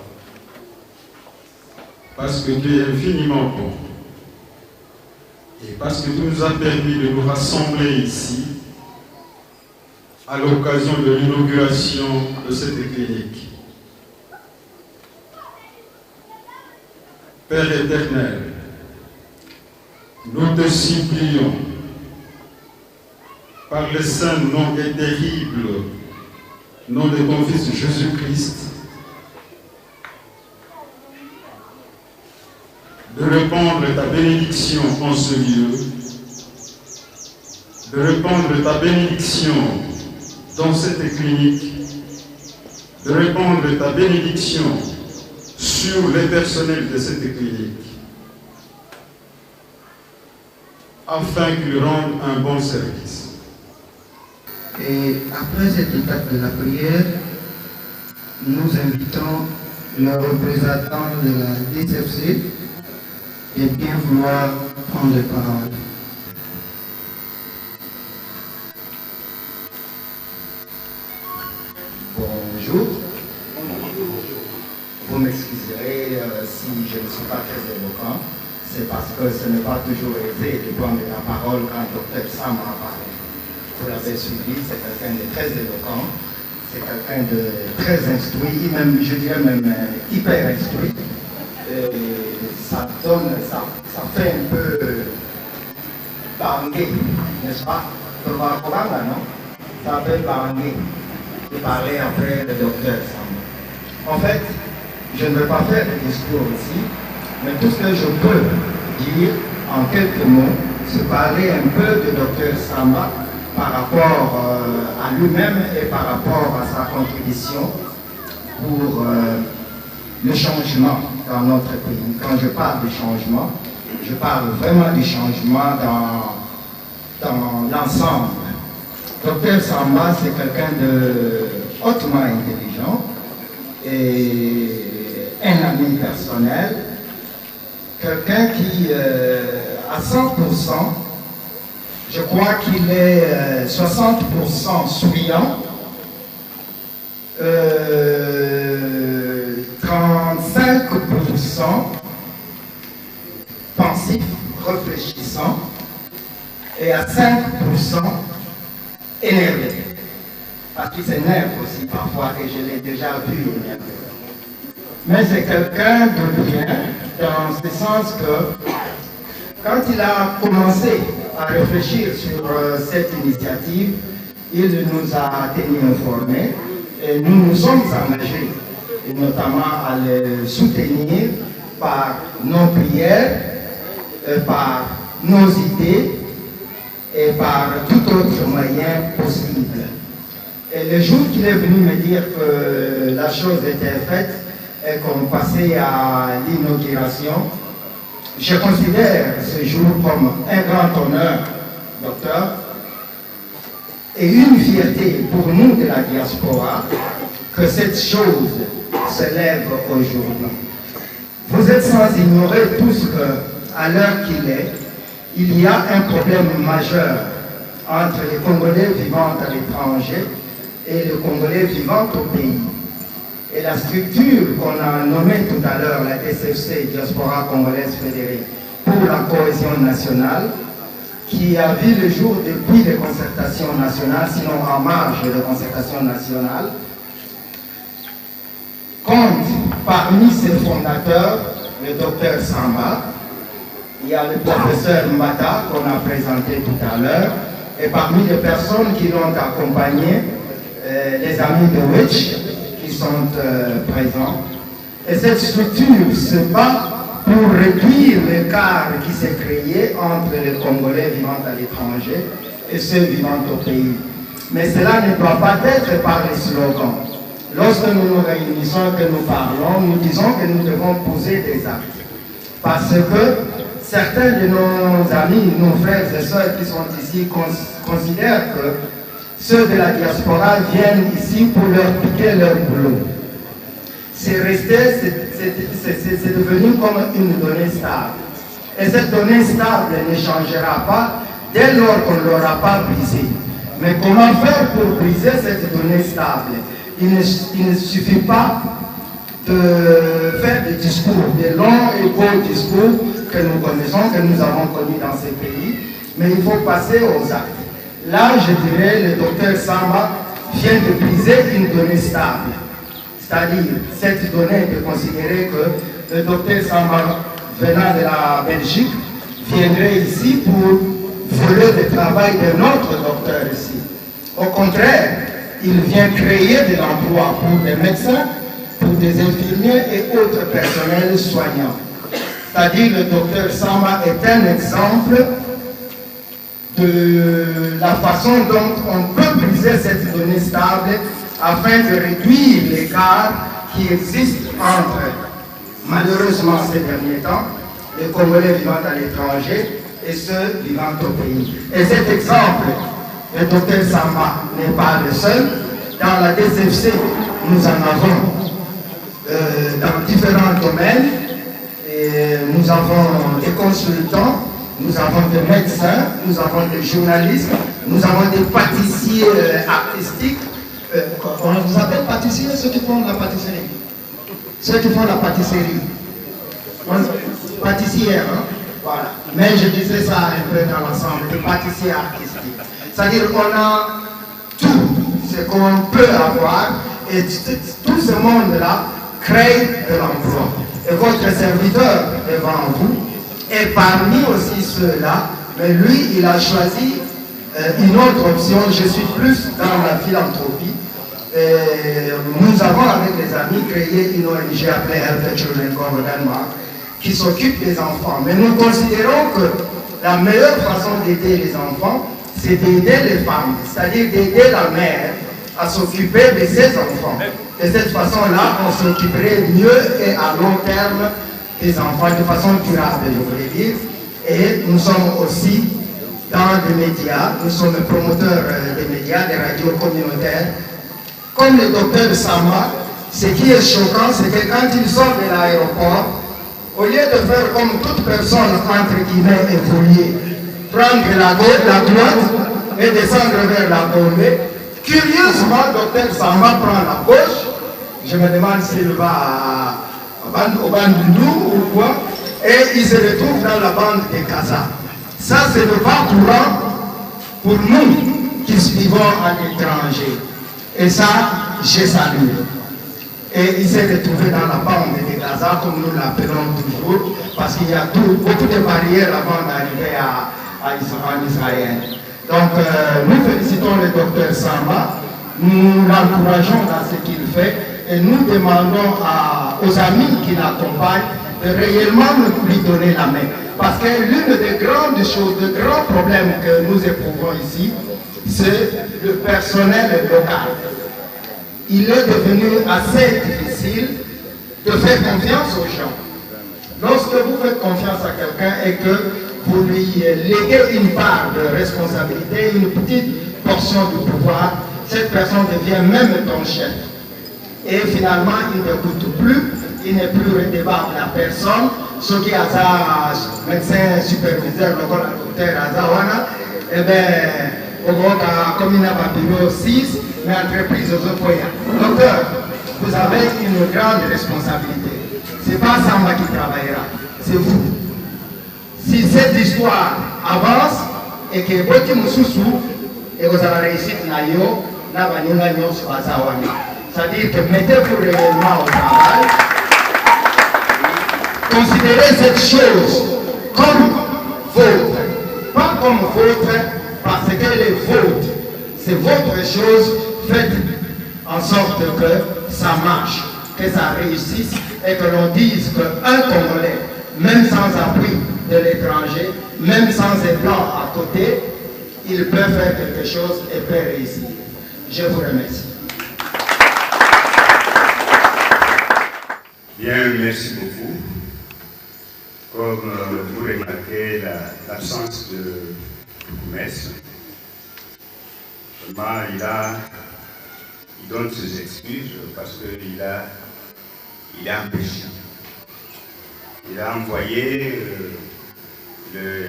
parce que tu es infiniment bon et parce que tu nous as permis de nous rassembler ici à l'occasion de l'inauguration de cette clinique. Père éternel, nous te supplions, par le saint nom et terrible nom de ton Fils Jésus-Christ, de répandre ta bénédiction en ce lieu, de répandre ta bénédiction dans cette clinique, de répandre ta bénédiction sur les personnels de cette clinique, afin qu'ils rendent un bon service. Et après cette étape de la prière, nous invitons le représentant de la DCFC de bien vouloir prendre la parole. Bonjour. Vous m'excuserez si je ne suis pas très éloquent. C'est parce que ce n'est pas toujours aisé de prendre la parole quand Dr Sam a parlé. Vous l'avez suivi, c'est quelqu'un de très éloquent, c'est quelqu'un de très instruit, même, je dirais même hyper instruit. Ça fait un peu barangay, n'est-ce pas? Non? Ça fait barangay de parler après le Dr Sam. En fait, je ne vais pas faire de discours ici, mais tout ce que je peux dire en quelques mots, c'est parler un peu de Dr Samba par rapport à lui-même et par rapport à sa contribution pour le changement dans notre pays. Quand je parle de changement, je parle vraiment du changement dans l'ensemble. Dr Samba, c'est quelqu'un de hautement intelligent et un ami personnel, quelqu'un qui, à 100%, je crois qu'il est 60% souriant, 35% pensif, réfléchissant, et à 5% énervé. Parce qu'il s'énerve aussi parfois, et je l'ai déjà vu énervé. Mais c'est quelqu'un de bien, dans ce sens que quand il a commencé à réfléchir sur cette initiative, il nous a tenus informés et nous nous sommes engagés, et notamment à le soutenir par nos prières, par nos idées et par tout autre moyen possible. Et le jour qu'il est venu me dire que la chose était faite et qu'on passait à l'inauguration, je considère ce jour comme un grand honneur, docteur, et une fierté pour nous de la diaspora que cette chose se lève aujourd'hui. Vous êtes sans ignorer tous qu'à l'heure qu'il est, il y a un problème majeur entre les Congolais vivant à l'étranger et les Congolais vivant au pays. Et la structure qu'on a nommée tout à l'heure, la SFC, Diaspora Congolaise Fédérée, pour la cohésion nationale, qui a vu le jour depuis les concertations nationales, sinon en marge des concertations nationales, compte parmi ses fondateurs le docteur Samba, il y a le professeur Mbata qu'on a présenté tout à l'heure, et parmi les personnes qui l'ont accompagné, les amis de Witch qui sont présents. Et cette structure se bat pour réduire l'écart qui s'est créé entre les Congolais vivant à l'étranger et ceux vivant au pays. Mais cela ne doit pas être par les slogans. Lorsque nous nous réunissons, que nous parlons, nous disons que nous devons poser des actes. Parce que certains de nos amis, nos frères et sœurs qui sont ici considèrent que ceux de la diaspora viennent ici pour leur piquer leur boulot. C'est resté, c'est devenu comme une donnée stable. Et cette donnée stable ne changera pas dès lors qu'on ne l'aura pas brisée. Mais comment faire pour briser cette donnée stable? Il ne suffit pas de faire des discours, des longs et beaux discours que nous connaissons, que nous avons connus dans ces pays, mais il faut passer aux actes. Là, je dirais, le docteur Samba vient de briser une donnée stable. C'est-à-dire, cette donnée de considérer que le docteur Samba, venant de la Belgique, viendrait ici pour voler le travail de notre docteur ici. Au contraire, il vient créer de l'emploi pour des médecins, pour des infirmiers et autres personnels soignants. C'est-à-dire, le docteur Samba est un exemple de la façon dont on peut briser cette donnée stable afin de réduire l'écart qui existe entre, malheureusement ces derniers temps, les Congolais vivant à l'étranger et ceux vivant au pays. Et cet exemple, le docteur Samba n'est pas le seul. Dans la DCFC, nous en avons dans différents domaines. Et nous avons des consultants, nous avons des médecins, nous avons des journalistes, nous avons des pâtissiers artistiques. On vous appelle pâtissiers, ceux qui font la pâtisserie. Ceux qui font la pâtisserie. Pâtissières, hein? Voilà. Mais je disais ça un peu dans l'ensemble, des pâtissiers artistiques. C'est-à-dire qu'on a tout ce qu'on peut avoir et tout ce monde-là crée de l'emploi. Et votre serviteur devant vous, et parmi aussi ceux-là, mais lui, il a choisi une autre option. Je suis plus dans la philanthropie. Et nous avons, avec les amis, créé une ONG appelée Help Children Congo Danemark, qui s'occupe des enfants. Mais nous considérons que la meilleure façon d'aider les enfants, c'est d'aider les femmes, c'est-à-dire d'aider la mère à s'occuper de ses enfants. De cette façon-là, on s'occuperait mieux et à long terme des enfants, de façon durable, je voulais dire. Et nous sommes aussi dans les médias, nous sommes promoteurs des médias, des radios communautaires. Comme le docteur Samba, ce qui est choquant, c'est que quand il sort de l'aéroport, au lieu de faire comme toute personne, entre guillemets, évoluée, prendre la droite et descendre vers la Gombe, curieusement, docteur Samba prend la gauche. Je me demande s'il va au Bandundu ou quoi, et il se retrouve dans la bande de Kaza. Ça, c'est le pas courant pour nous qui vivons à l'étranger. Et ça, j'ai salué. Et il s'est retrouvé dans la bande de Gaza, comme nous l'appelons toujours, parce qu'il y a beaucoup de barrières avant d'arriver en Israël. Donc, nous félicitons le docteur Samba, nous l'encourageons dans ce qu'il fait, et nous demandons aux amis qui l'accompagnent de réellement lui donner la main. Parce que l'une des grandes choses, des grands problèmes que nous éprouvons ici, c'est le personnel local. Il est devenu assez difficile de faire confiance aux gens. Lorsque vous faites confiance à quelqu'un et que vous lui léguez une part de responsabilité, une petite portion du pouvoir, cette personne devient même ton chef. Et finalement, il n'écoute plus, il n'est plus redevable à personne. Ce qui est un médecin superviseur, le docteur Azawana, eh bien, comme il a bureau 6, mais entreprise aux Opoya. Docteur, vous avez une grande responsabilité. Ce n'est pas Samba qui travaillera, c'est vous. Si cette histoire avance et que votre Moussoussou et vous avez réussi à c'est-à-dire que mettez-vous réellement au travail, considérez cette chose comme vôtre, pas comme vôtre parce qu'elle est vôtre. C'est votre chose, faites en sorte que ça marche, que ça réussisse et que l'on dise qu'un Congolais, même sans appui de l'étranger, même sans un plan à côté, il peut faire quelque chose et peut réussir. Je vous remercie. Bien, merci beaucoup. Comme vous remarquez l'absence de Koumès, il donne ses excuses parce qu'il est empêché. Il a envoyé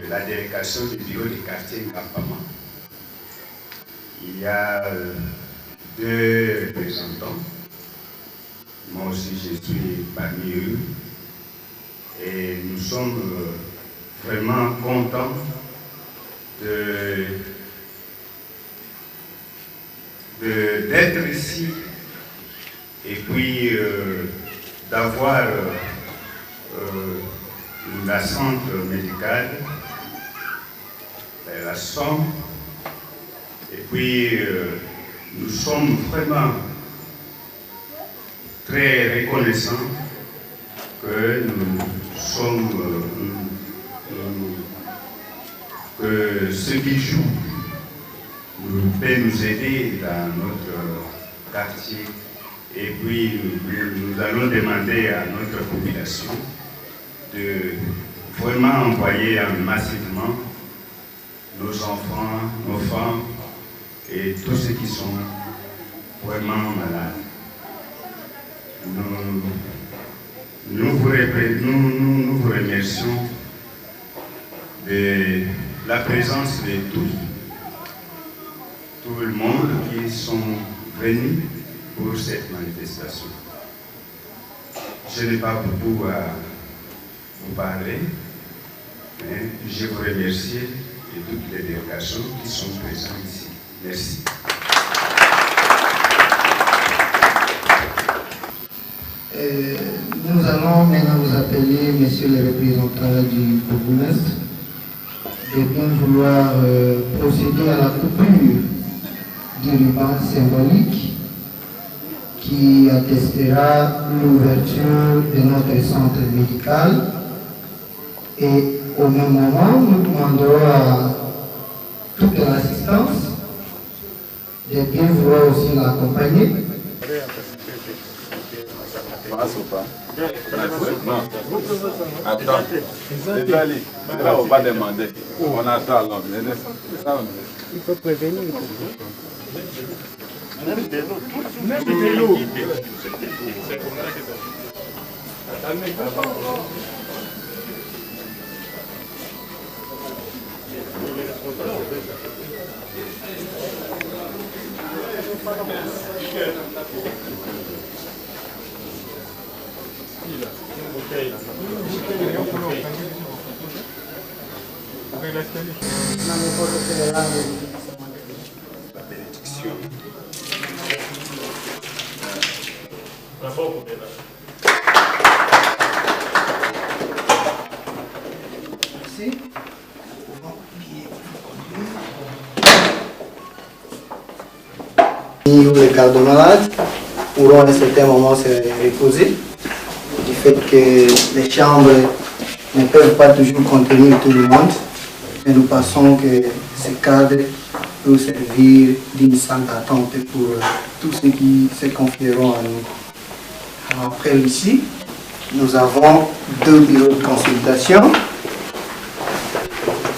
la délégation du bureau du quartier Kampama. Il y a 2 représentants. Moi aussi, je suis parmi eux. Et nous sommes vraiment contents d'être ici et puis d'avoir la centre médicale, la somme, et puis nous sommes vraiment très reconnaissants que que ce qui joue peut nous aider dans notre quartier. Et puis nous allons demander à notre population de vraiment envoyer massivement nos enfants, nos femmes et tous ceux qui sont vraiment malades. Nous vous remercions de la présence de tout le monde qui sont venus pour cette manifestation. Je n'ai pas beaucoup à vous parler, mais je vous remercie de toutes les délégations qui sont présentes ici. Merci. Nous allons maintenant vous appeler, messieurs les représentants du bourgmestre, de bien vouloir procéder à la coupure du ruban symbolique qui attestera l'ouverture de notre centre médical. Et au même moment, nous demanderons à toute l'assistance de bien vouloir aussi l'accompagner. passe ou pas? Non. Attends. Là, on va demander. On attend alors. Il faut prévenir. La bénédiction. Merci. Les gardes-malades pourront à un certain moment se reposer du fait que les chambres ne peuvent pas toujours contenir tout le monde. Mais nous pensons que ces cadres peuvent servir d'une salle d'attente pour tous ceux qui se confieront à nous. Après ici, nous avons 2 bureaux de consultation.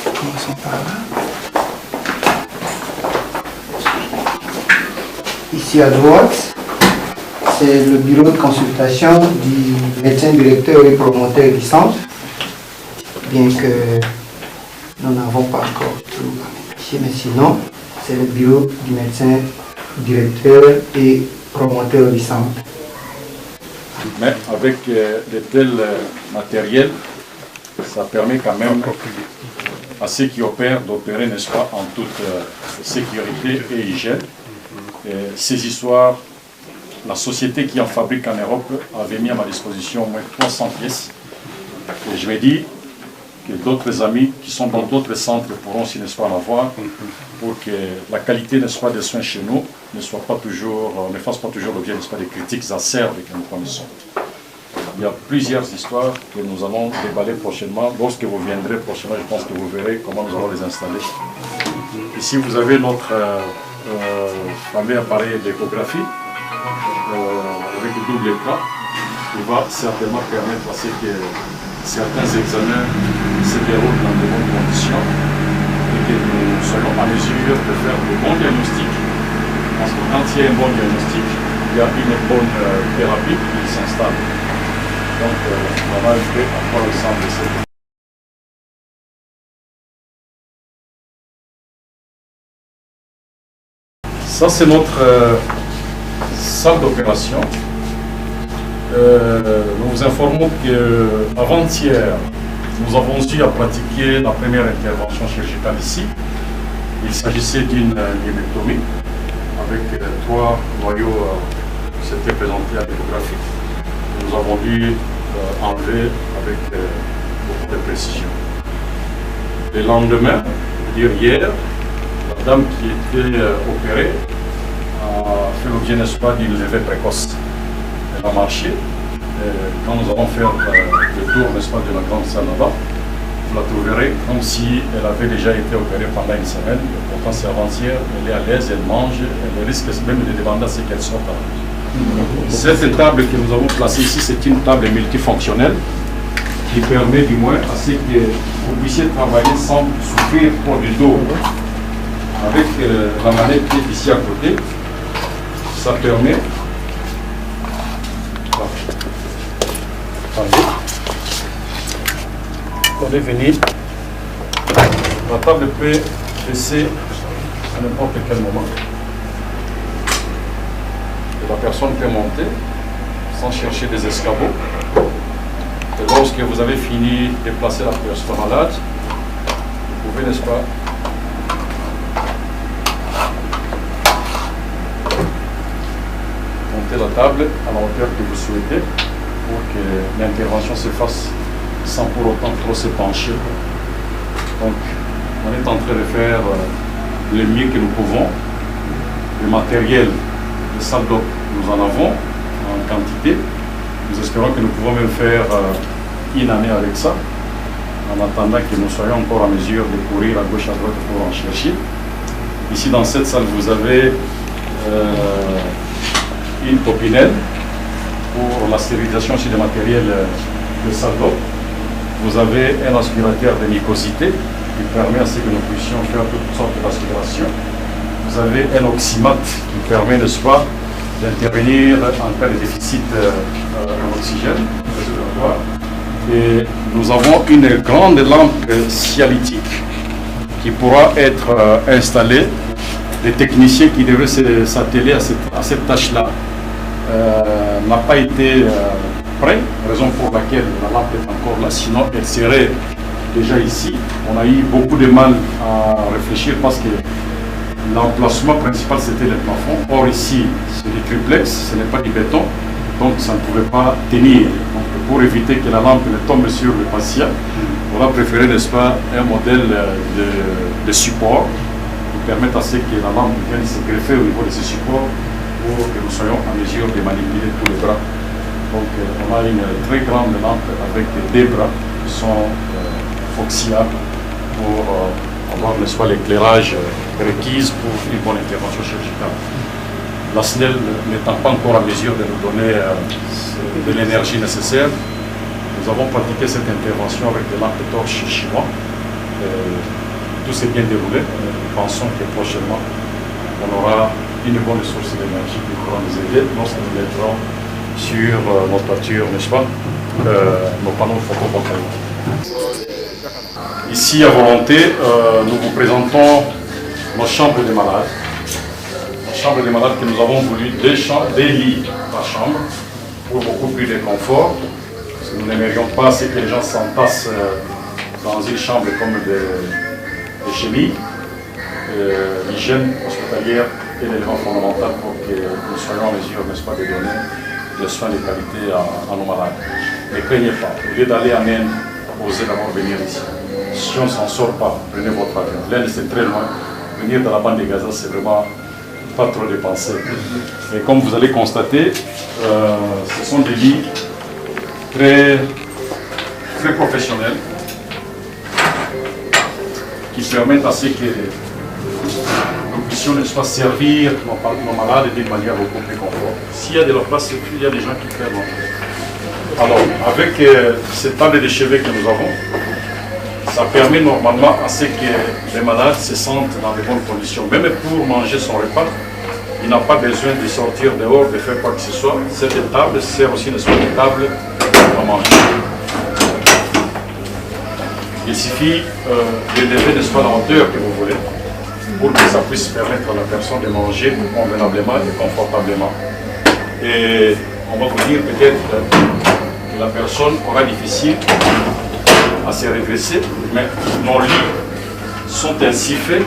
Commençons par là. Ici à droite, c'est le bureau de consultation du médecin directeur et promoteur du centre, bien que nous n'avons pas encore tout ici, mais sinon, c'est le bureau du médecin directeur et promoteur du centre. Mais avec de tels matériels, ça permet quand même à ceux qui opèrent d'opérer, n'est-ce pas, en toute sécurité et hygiène. Et ces histoires, la société qui en fabrique en Europe avait mis à ma disposition au moins 300 pièces. Et je me dis que d'autres amis qui sont dans d'autres centres pourront aussi, n'est-ce pas, en avoir, pour que la qualité, n'est-ce pas, des soins chez nous ne fasse pas toujours l'objet, n'est-ce pas, des critiques acerbes que nous connaissons. Il y a plusieurs histoires que nous allons déballer prochainement. Lorsque vous viendrez prochainement, je pense que vous verrez comment nous allons les installer. Ici, vous avez notre fameux appareil d'échographie avec le double écran qui va certainement permettre à ce que certains examens se déroulent dans de bonnes conditions et que nous soyons en mesure de faire de bons diagnostics. Parce que quand il y a un bon diagnostic, il y a une bonne thérapie qui s'installe. Donc, voilà un peu à quoi ressemble cette. Ça, c'est notre salle d'opération. Nous vous informons qu'avant-hier, nous avons eu à pratiquer la première intervention chirurgicale ici. Il s'agissait d'une myomectomie avec 3 noyaux qui s'étaient présentés à l'échographie. Nous avons dû enlever avec beaucoup de précision. Le lendemain, dire hier, la dame qui était opérée a fait l'objet, n'est-ce pas, d'une levée précoce. Elle a marché. Quand nous allons faire le tour, n'est-ce pas, de la grande salle là-bas, vous la trouverez comme si elle avait déjà été opérée pendant une semaine. Pourtant, c'est avant-hier, elle est à l'aise, elle mange, elle risque même de demander à ce qu'elle sorte à l'âge. Cette table que nous avons placée ici, c'est une table multifonctionnelle qui permet du moins à ce que vous puissiez travailler sans souffrir pour du dos. Avec la manette qui est ici à côté, ça permet. Vous pouvez venir. La table peut baisser à n'importe quel moment. Et la personne peut monter sans chercher des escabeaux. Et lorsque vous avez fini de placer la personne malade, vous pouvez, n'est-ce pas, monter la table à la hauteur que vous souhaitez pour que l'intervention se fasse sans pour autant trop se pencher. Donc, on est en train de faire le mieux que nous pouvons. Le matériel de salle d'op, nous en avons en quantité. Nous espérons que nous pouvons même faire une année avec ça, en attendant que nous soyons encore en mesure de courir à gauche à droite pour en chercher. Ici, dans cette salle, vous avez une copinelle pour la stérilisation sur des matériels de salle d'eau. Vous avez un aspirateur de mucosité qui permet à ce que nous puissions faire toutes sortes d'aspirations. Vous avez un oxymate qui permet, n'est-ce pas, d'intervenir en cas de déficit en oxygène. Et nous avons une grande lampe cialytique qui pourra être installée. Les techniciens qui devraient s'atteler à cette tâche-là n'a pas été prêt, raison pour laquelle la lampe est encore là, sinon elle serait déjà ici. On a eu beaucoup de mal à réfléchir parce que l'emplacement principal c'était le plafond. Or ici c'est du triplex, ce n'est pas du béton, donc ça ne pouvait pas tenir. Donc, pour éviter que la lampe ne tombe sur le patient, on a préféré, n'est-ce pas, un modèle de support qui permette à ce que la lampe vienne se greffer au niveau de ce support pour que nous soyons en mesure de manipuler tous les bras. Donc on a une très grande lampe avec des bras qui sont foxyables pour avoir, n'est-ce pas, l'éclairage requis pour une bonne intervention chirurgicale. La SNEL n'étant pas encore en mesure de nous donner de l'énergie nécessaire, nous avons pratiqué cette intervention avec des lampes torches chinois. Tout s'est bien déroulé. Nous pensons que prochainement, on aura une bonne source d'énergie qui pourra nous aider lorsque nous mettrons sur nos toitures, n'est-ce pas, nos panneaux photovoltaïques. Ici, à volonté, nous vous présentons nos chambres de malades. Nos chambres de malades que nous avons voulu des lits par chambre pour beaucoup plus de confort. Parce que nous n'aimerions pas que les gens s'entassent dans une chambre comme des chenilles. L'hygiène hospitalière est l'élément fondamental pour que nous soyons en mesure, n'est-ce pas, de donner des soins de qualité à nos malades. Ne craignez pas, au lieu d'aller à Naine, osez d'abord venir ici. Si on ne s'en sort pas, prenez votre avion. L'Inde c'est très loin, venir dans la bande de Gaza c'est vraiment pas trop dépensé. Mais comme vous allez constater, ce sont des lits très professionnels qui permettent à ce que nous puissions, n'est-ce pas, servir nos malades d'une manière beaucoup plus confortable. S'il y a de la place, il y a des gens qui ferment. Alors, avec cette table de chevet que nous avons, ça permet normalement à ce que les malades se sentent dans de bonnes conditions. Même pour manger son repas, il n'a pas besoin de sortir dehors, de faire quoi que ce soit. Cette table sert aussi, n'est-ce pas, de table à manger. Il suffit d'élever, n'est-ce pas, la hauteur que vous voulez pour que ça puisse permettre à la personne de manger convenablement et confortablement. Et on va vous dire peut-être que la personne aura difficile à se redresser, mais nos lits sont ainsi faits,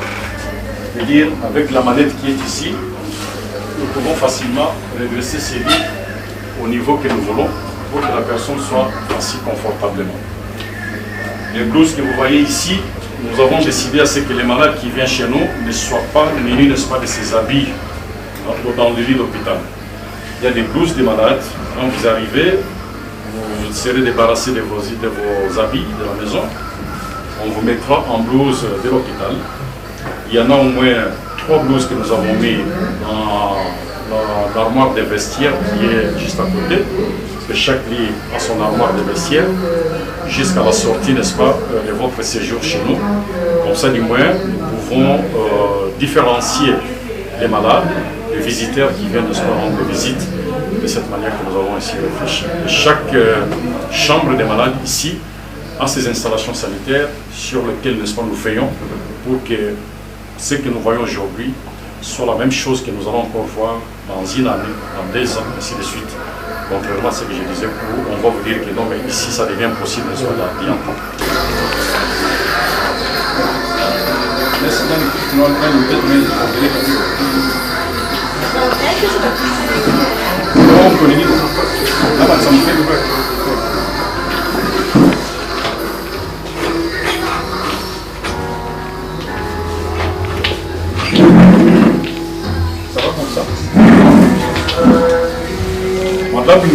c'est-à-dire avec la manette qui est ici, nous pouvons facilement redresser ces lits au niveau que nous voulons pour que la personne soit assise confortablement. Les blouses que vous voyez ici, nous avons décidé à ce que les malades qui viennent chez nous ne soient pas munis, n'est-ce pas, de ces habits dans le lit d'hôpital. Il y a des blouses des malades. Quand vous arrivez, vous serez débarrassé de vos habits de la maison. On vous mettra en blouse de l'hôpital. Il y en a au moins 3 blouses que nous avons mis dans l'armoire des vestiaires qui est juste à côté. Parce que chaque lit a son armoire de vestiaire jusqu'à la sortie, n'est-ce pas, de votre séjour chez nous. Comme ça, du moins, nous pouvons différencier les malades, les visiteurs qui viennent de se rendre visite de cette manière que nous avons ici réfléchi. Et chaque chambre des malades ici a ses installations sanitaires sur lesquelles, n'est-ce pas, nous veillons pour que ce que nous voyons aujourd'hui soit la même chose que nous allons encore voir dans une année, dans 2 ans, ainsi de suite. Contrairement à ce que je disais, on va vous dire que non, mais ici ça devient possible, n'est-ce pas, d'y entrer. Ça va comme ça. Madame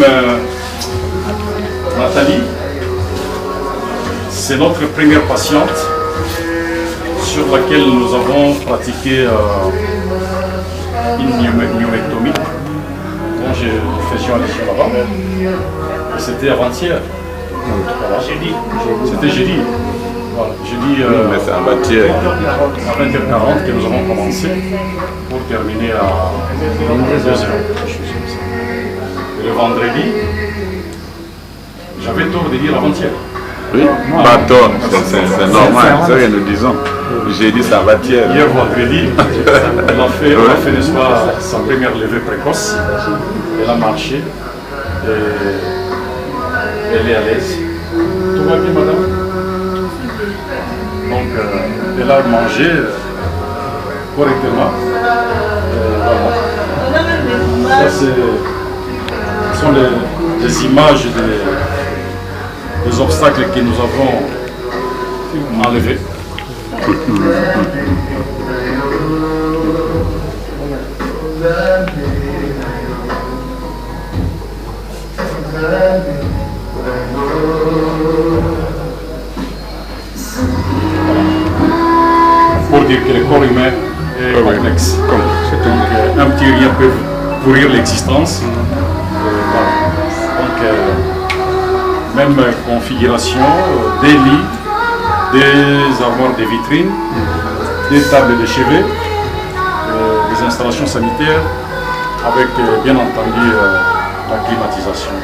Nathalie, c'est notre première patiente sur laquelle nous avons pratiqué une myomectomie. nous faisions allusion là-bas. Et c'était avant-hier. Voilà. C'était jeudi. Voilà. Jeudi mais c'est à 20h40 que nous avons commencé pour terminer à 22h. Et le vendredi, j'avais tort de dire avant-hier. Oui, pas tort, c'est normal, c'est ce que nous disons. J'ai dit ça va hier. Hier vendredi, elle a fait n'est-ce pas, sa première levée précoce. Elle a marché. Et elle est à l'aise. Tout va bien, madame? Donc, elle a mangé correctement. Voilà. Ça, ce sont les images des obstacles que nous avons enlevés. Pour dire que le corps humain est complexe. Donc un petit rien peut pourrir l'existence. Voilà. Donc même configuration, des lits, des armoires de vitrines, des tables de chevet, des installations sanitaires avec bien entendu la climatisation.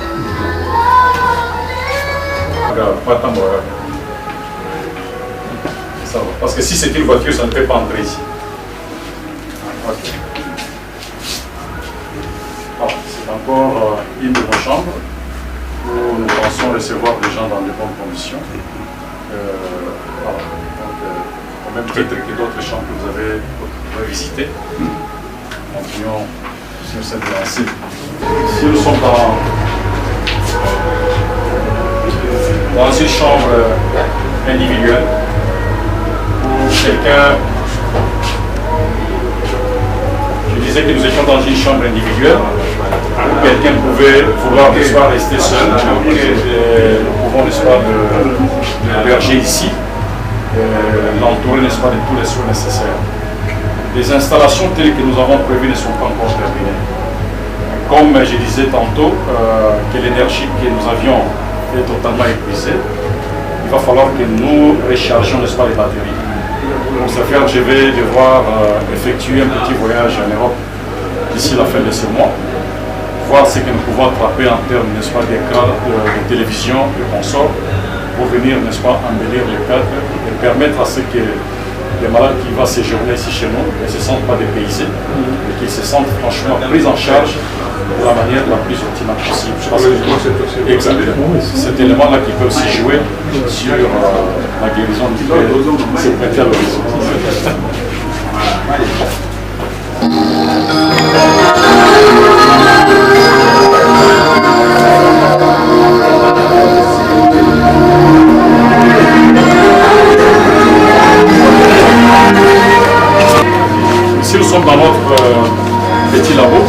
Ça va. Parce que si c'est une voiture, ça ne peut pas entrer ici. Okay. Voilà. C'est encore une de nos chambres où nous pensons recevoir les gens dans de bonnes conditions. Voilà. Donc, au même titre que d'autres chambres que vous avez visitées. Continuons sur cette lancée. Ici, nous sommes dans une chambre individuelle où quelqu'un. Je disais que nous étions dans une chambre individuelle où quelqu'un pouvait vouloir le soir rester seul. Donc, nous pouvons le soir l'héberger ici, l'entourer n'est-ce pas de tous les soins nécessaires. Les installations telles que nous avons prévues ne sont pas encore terminées. Comme je disais tantôt, que l'énergie que nous avions est totalement épuisée, il va falloir que nous rechargions n'est-ce pas, les batteries. Pour ce faire, je vais devoir effectuer un petit voyage en Europe d'ici la fin de ce mois, voir ce que nous pouvons attraper en termes n'est-ce pas, d'écran, de télévision, de consorts, pour venir n'est-ce pas, embellir les cadres et permettre à ce que les malades qui vont séjourner ici chez nous ne se sentent pas dépaysés, mais qu'ils se sentent franchement pris en charge de la manière la plus optimale possible. Exactement. Cet élément-là qui peut aussi jouer sur la guérison qui peut se prêter à l'horizon. Ici, nous sommes dans notre petit labo.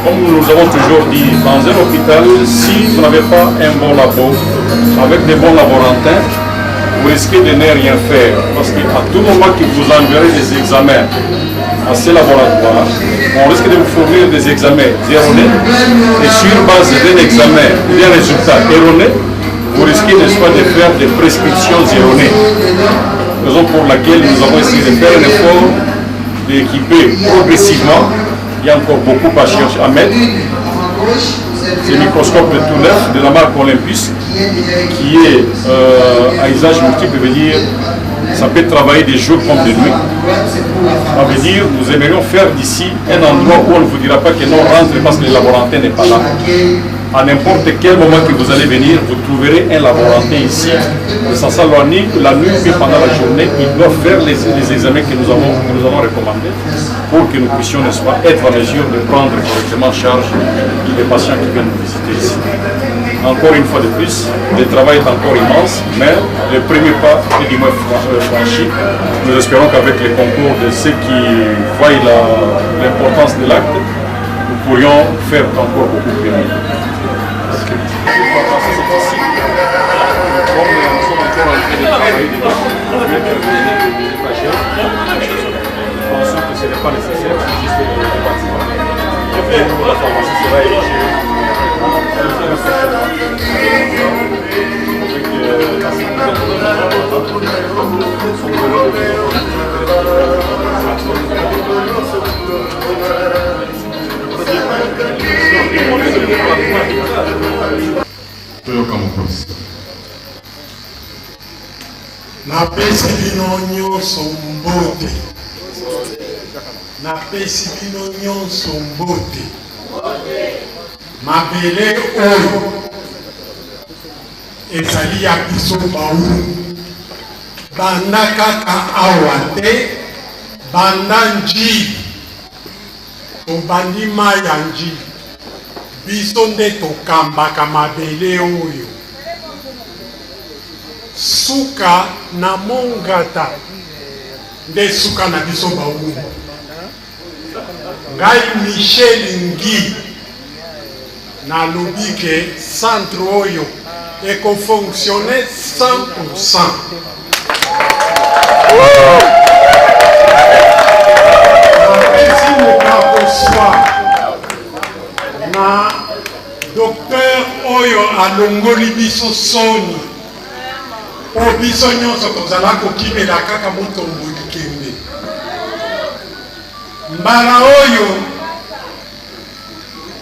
Comme nous avons toujours dit, dans un hôpital, si vous n'avez pas un bon labo, avec des bons laborantins, vous risquez de ne rien faire. Parce qu'à tout moment que vous enverrez des examens à ces laboratoires, on risque de vous fournir des examens erronés. Et sur base d'un examen ou d'un résultat erroné, vous risquez, n'est-ce pas, de faire des prescriptions erronées. Raison pour laquelle nous avons essayé de faire un effort d'équiper progressivement. Il y a encore beaucoup à mettre. C'est un microscope de tout neuf de la marque Olympus qui est à usage multiple, veut dire ça peut travailler des jours comme des nuits. Ça veut dire nous aimerions faire d'ici un endroit où on ne vous dira pas que non, rentre parce que le laborantin n'est pas là. À n'importe quel moment que vous allez venir, vous trouverez un laborantin ici. Ça s'aloigne la nuit, mais pendant la journée, il doit faire les examens que nous avons recommandés pour que nous puissions, n'est-ce pas, être en mesure de prendre correctement en charge les patients qui viennent nous visiter ici. Encore une fois de plus, le travail est encore immense, mais le premier pas est du moins franchi. Nous espérons qu'avec le concours de ceux qui voient l'importance de l'acte, nous pourrions faire encore beaucoup plus mieux. Comme nous sommes encore en train de travailler, ce n'est pas nécessaire, c'est juste le bâtiment. La pharmacie sera érigée napesi bino nyonso mbote, napesi bino nyonso mbote. Mabele oyo ezali ya biso baungu, banda kaka awa te, banda njili tobandi mai ya njili, biso nde tokambaka mabele oyo. Suka na mongata nde suka na biso baungu. Ngai Michel Ngi na lobike centre oyo ekofonctionne 100%. Napesi mokako swa na docteur oyo alongoli biso soni po biso nyonso tozala kokimela kaka motombo likembe. Mbala oyo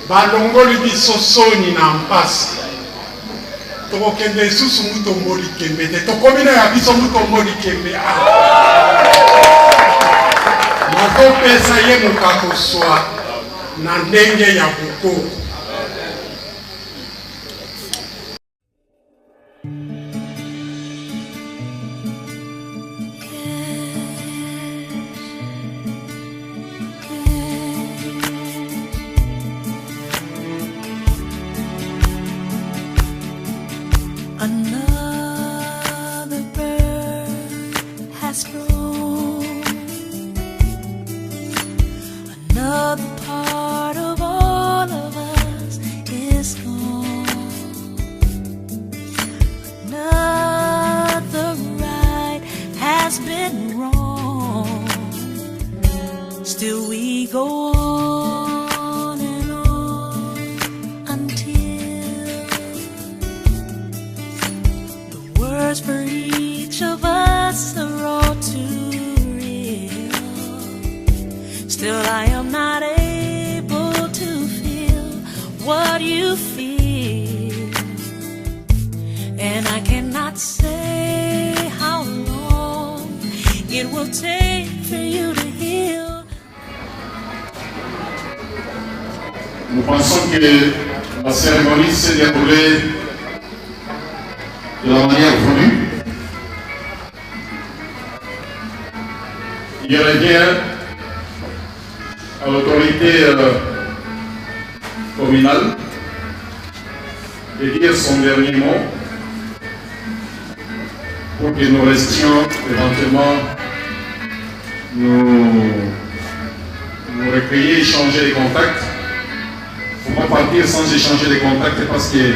balongoli biso soni na mpasi, tokokende susu motombo likembe te, tokomina ya biso motombo likembe. Nakopesa ye mokako swa na ndenge ya bokoko. Another bird has flown. Another part of all of us is gone. Another right has been wrong. Still we go on and on until the words for each of us are all too real. Still I am not able to feel what you feel, and I cannot say how long it will take for you to heal. Nous pensons que la cérémonie s'est déroulée de la manière voulue. Il revient à l'autorité communale de dire son dernier mot pour que nous restions éventuellement nous recueillir, échanger les contacts. Il ne faut pas partir sans échanger les contacts parce que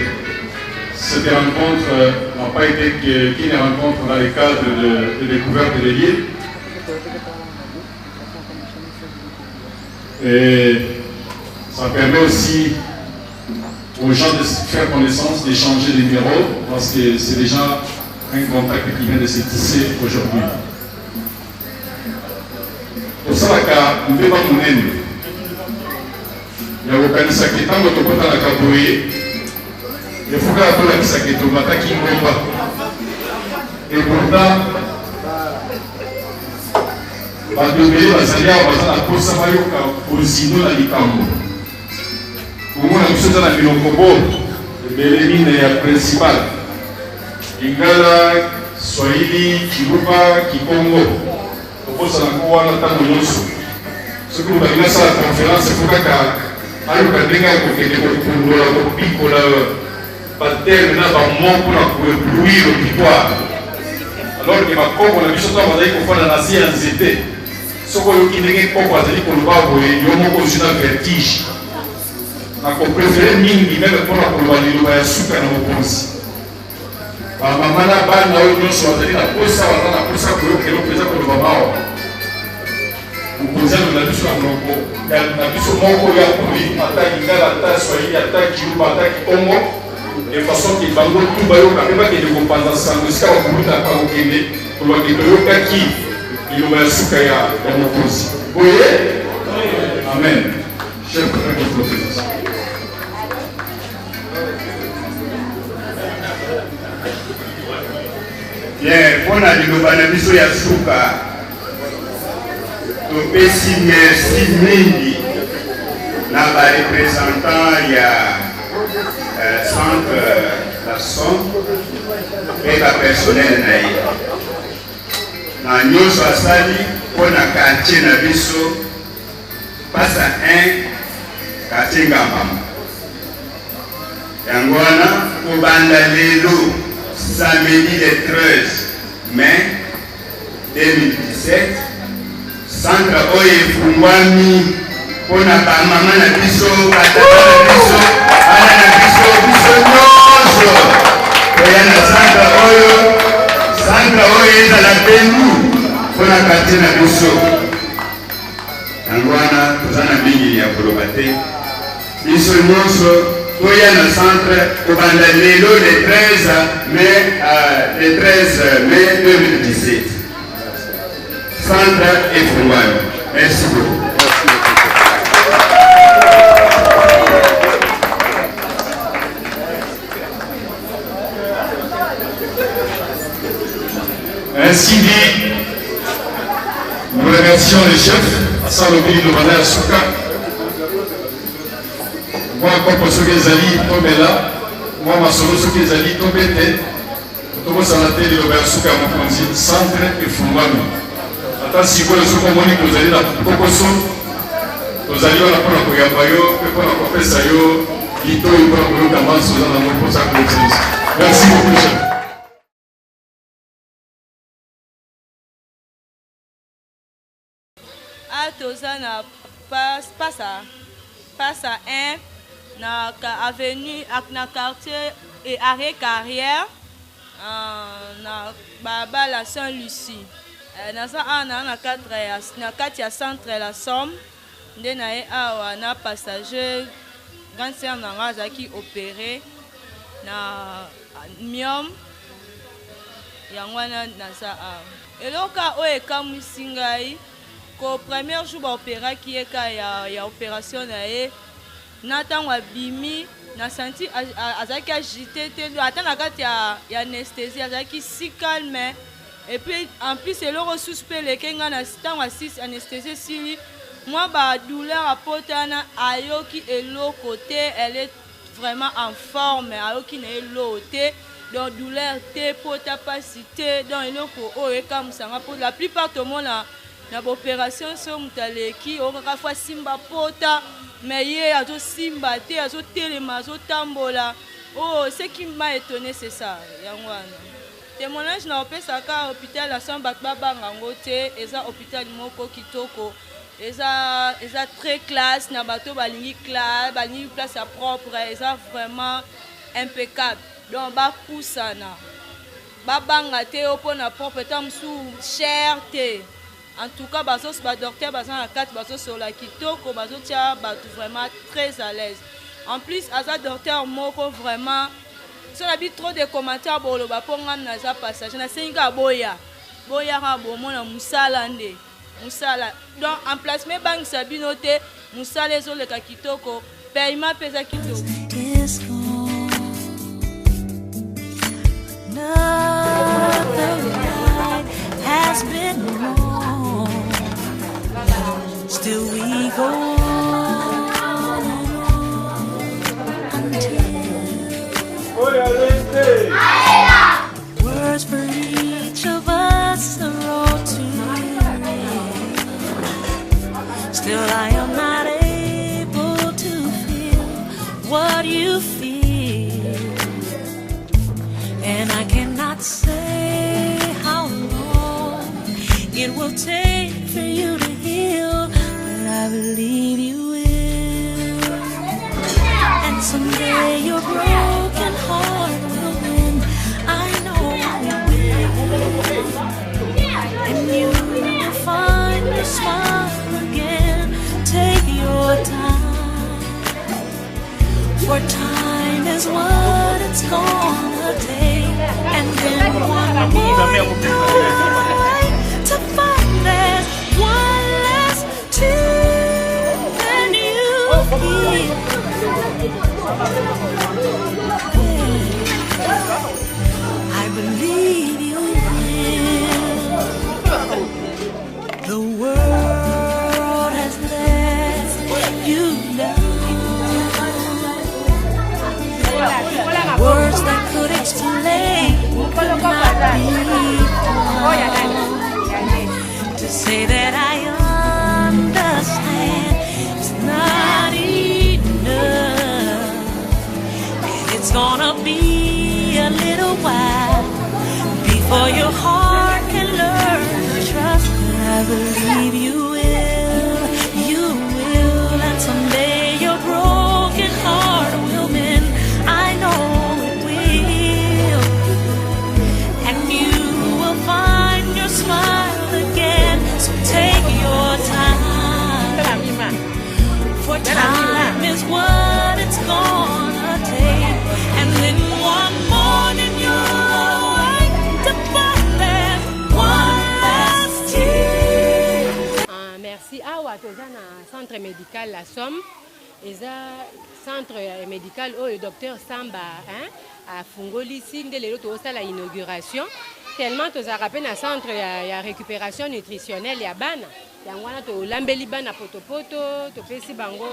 cette rencontre n'a pas été qu'une rencontre dans le cadre de découverte de l'île. Et ça permet aussi aux gens de faire connaissance, d'échanger des numéros, parce que c'est déjà un contact qui vient de se tisser aujourd'hui. Pour ça, nous devons nous aimer. Il y a aucun qui est en train de la cabouille. Il faut que la police qui est en train de et pourtant, badobeli bazali awa baza na posa bayoka kozino na likambo komona biso eza na biloko bo ebele mine ya principal lingala, swahili, kiluba, kikongo tokosa nango wana ntango nyonso soki moto alingi asala conférence efo kaka ayoka ndenge ya kokende kopundola kopikola baterme na bamo mpona koéblouir auditoire alors ke bakombo na biso to bazali kofanda na se ya nzete soki oyoki ndenge koko azali koloba boye yo moko ozwi na vertige nakoprefere mingi meme mpona koloba liloba ya suka na mokonzi bamama na bana oyo nyonso bazali na posa baza na posa koyoka eloko eza koloba mawa Kozalo na biso moko na biso moko ya poli ataki ngala ata swahili ataki yuba ataki kongo de façon que bango tout bayoka mpe bakende kopanza sango esika bakoluta bakokende kolobaki toyokaki liloba ya suka ya mokonzi boye amen. Chef frère de prophétie. Bien, mpona liloba na biso ya suka topesi merci mingi na barepresentant ya centre la somme mpe bapersonnel na ye na nyonso asali mpona quartier na biso pasa 1 quartier Ngambama. Yango wana kobanda lelo samedi le 13 mai 2017 centre oyo efungwami mpona bamama na biso batata na biso bana na biso nyonso koya na centre oyo ezala bengu mpona quartier na biso. Yango wana toza na mingi ya koloba te biso nyonso toya na centre kobanda lelo le 13 mai 2017 centre efungwami. Merci beaucoup. Ainsi dit, nous remercions les chefs à Salobi de Bana Souka. Moi, comme ceux qui zali tombela, moi, ma solo ceux qui zali tombete, tout le monde de l'Obéa Souka, mon conseil, centre et fumami. Attends, si vous le souka moni, vous allez la Pocoso, vous allez la Pola Koyabayo, pour la Professayo, Ito, et pour la Koyokaman, sous un amour pour sa connaissance. Merci beaucoup, chef. Toza na passa 1 na avenue na quartier et arrêt carrière na babala Saint-Lucie naza ana na kati ya centre la somme nde na ye awa na passager grande sœur nanga azalaki opéré na myome yango wana naza awa eloka oyo ekamwisi ngai ko premier jour baopéraki ye ka ya opération na ye na ntango abimi na senti azalaki agité te ata na kati ya anesthésie azalaki si calme et puis en plus eloko susu mpe eleki nga na ntango asisi anesthésie esili mwa badouleur apotana ayoki eloko te elle est vraiment en forme ayoki na ye loo te donc douleur te pota pasi te donc eloko oyo ekamusanga mpo la plupart tomona na opération so mutaleki okaka fois simba pota mais ye azo simba te azo telema azo tambola. Oh, ce qui m'a étonné c'est ça yango wana témoignage na opesaka hôpital la Somme babanga ngote eza hôpital moko kitoko eza très classe na bato balingi classe balingi place à propre eza vraiment impeccable donc bakusana babanga te opona propre tamsu cher te. En tout cas, les docteurs sont là kitoko, vraiment très à l'aise. En plus, les docteurs moko vraiment, si on a trop de commentaires pour le passage, on a 5 boya na musala nde musala. Donc en place mais bank sabinote musala zo le kitoko, paiement pesa kitoko. Has been long. Still we go on until words for each of us are all too real. Still I am not able to feel what you feel, and I cannot say how long it will take for you to heal, but I believe you will. And someday your broken heart will win. I know it will. And you will find your smile again. For time is what it's gonna take, and then one more night to find there's one less tear than you feel. I believe you will. The world has let you down. Words that could explain could not be to say that I understand it's not enough, and it's gonna be a little while before your heart can learn to trust. I believe you will, and someday your broken heart will mend. I know it will, and you will find your smile again. So take your time, for time is what it's gonna take, and then one morning you'll wake to find there's one last tear. Merci. Awa toza na centre médical La Somme. Eza centre médical où le docteur Samba a fungoli ici nde lelo tosala inauguration tellement toza rappelé na centre ya récupération nutritionnelle ya bana yango wana to lambeli bana potopoto to pesi bango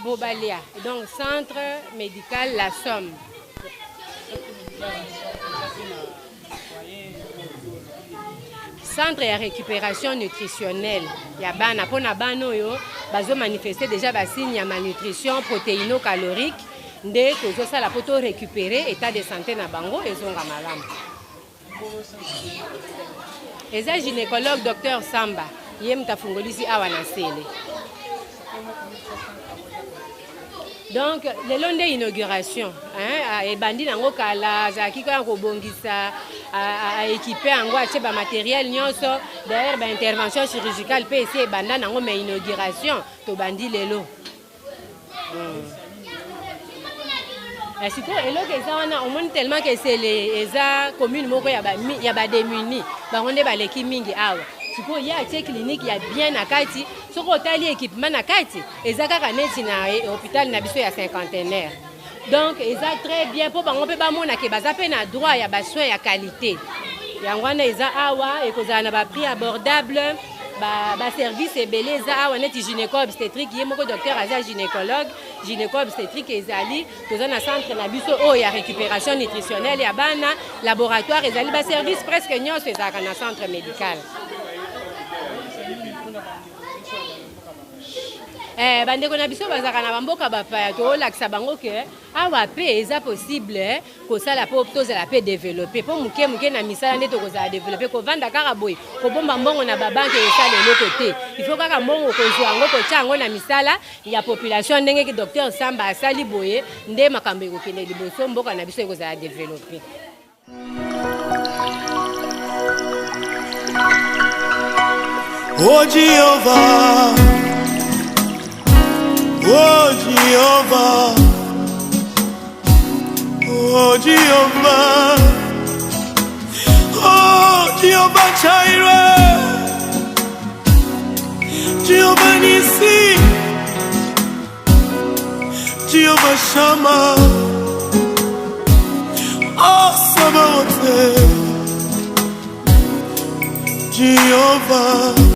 bobalia. Donc centre médical La Somme. Centre de récupération nutritionnelle. Il y a bana pona bano yo bazo manifester déjà ba signe ya malnutrition protéino-calorique ndé tozo sala poto récupérer état de santé na bango ezonga malamu. Eza gynécologue docteur Samba yem tafungolisi awa na sele. Donc le long de l'inauguration et bandi nango kala zaki ko yango bongisa a équiper yango ache ba matériel nyonso d'ailleurs ba intervention chirurgicale PC banda nango mais inauguration to bandi lelo. Asiko eloko eza wana on montre tellement que c'est les eza commune moko ya ba démunis ba onde ba leki mingi awa. Siko ya ache clinique ya bien na kati soko tali équipement na kati eza kaka neti na hôpital na biso ya cinquantenaire. Donc eza très bien pour bango pe ba mona ke baza pe na droit ya ba soins ya qualité. Yango wana eza awa ekozala na ba prix abordable ba service ebele eza awa neti gynéco obstétrique ye moko docteur aza gynéco obstétrique ezali toza na centre na biso o ya récupération nutritionnelle ya bana laboratoire ezali ba service presque nyonso ezalaka na centre médical. Bandeko na biso bazaka na bamboka bapaya tolakisa bango ke awa pe eza possible kosala po tozala pe développer po muke na misala nde tokozala développer kovanda kaka boye kobomba mbongo na babanke esala eloko te il faut kaka mbongo kozwa yango kotia yango na misala ya population ndenge ki docteur Samba asali boye nde makambo ekokende liboso mboka na biso ekozala développer. Oh Jehovah, oh Jehovah, oh Jehovah, oh Jehovah Jireh, Jehovah Nissi, Jehovah Shammah, oh Sabaoth, Jehovah.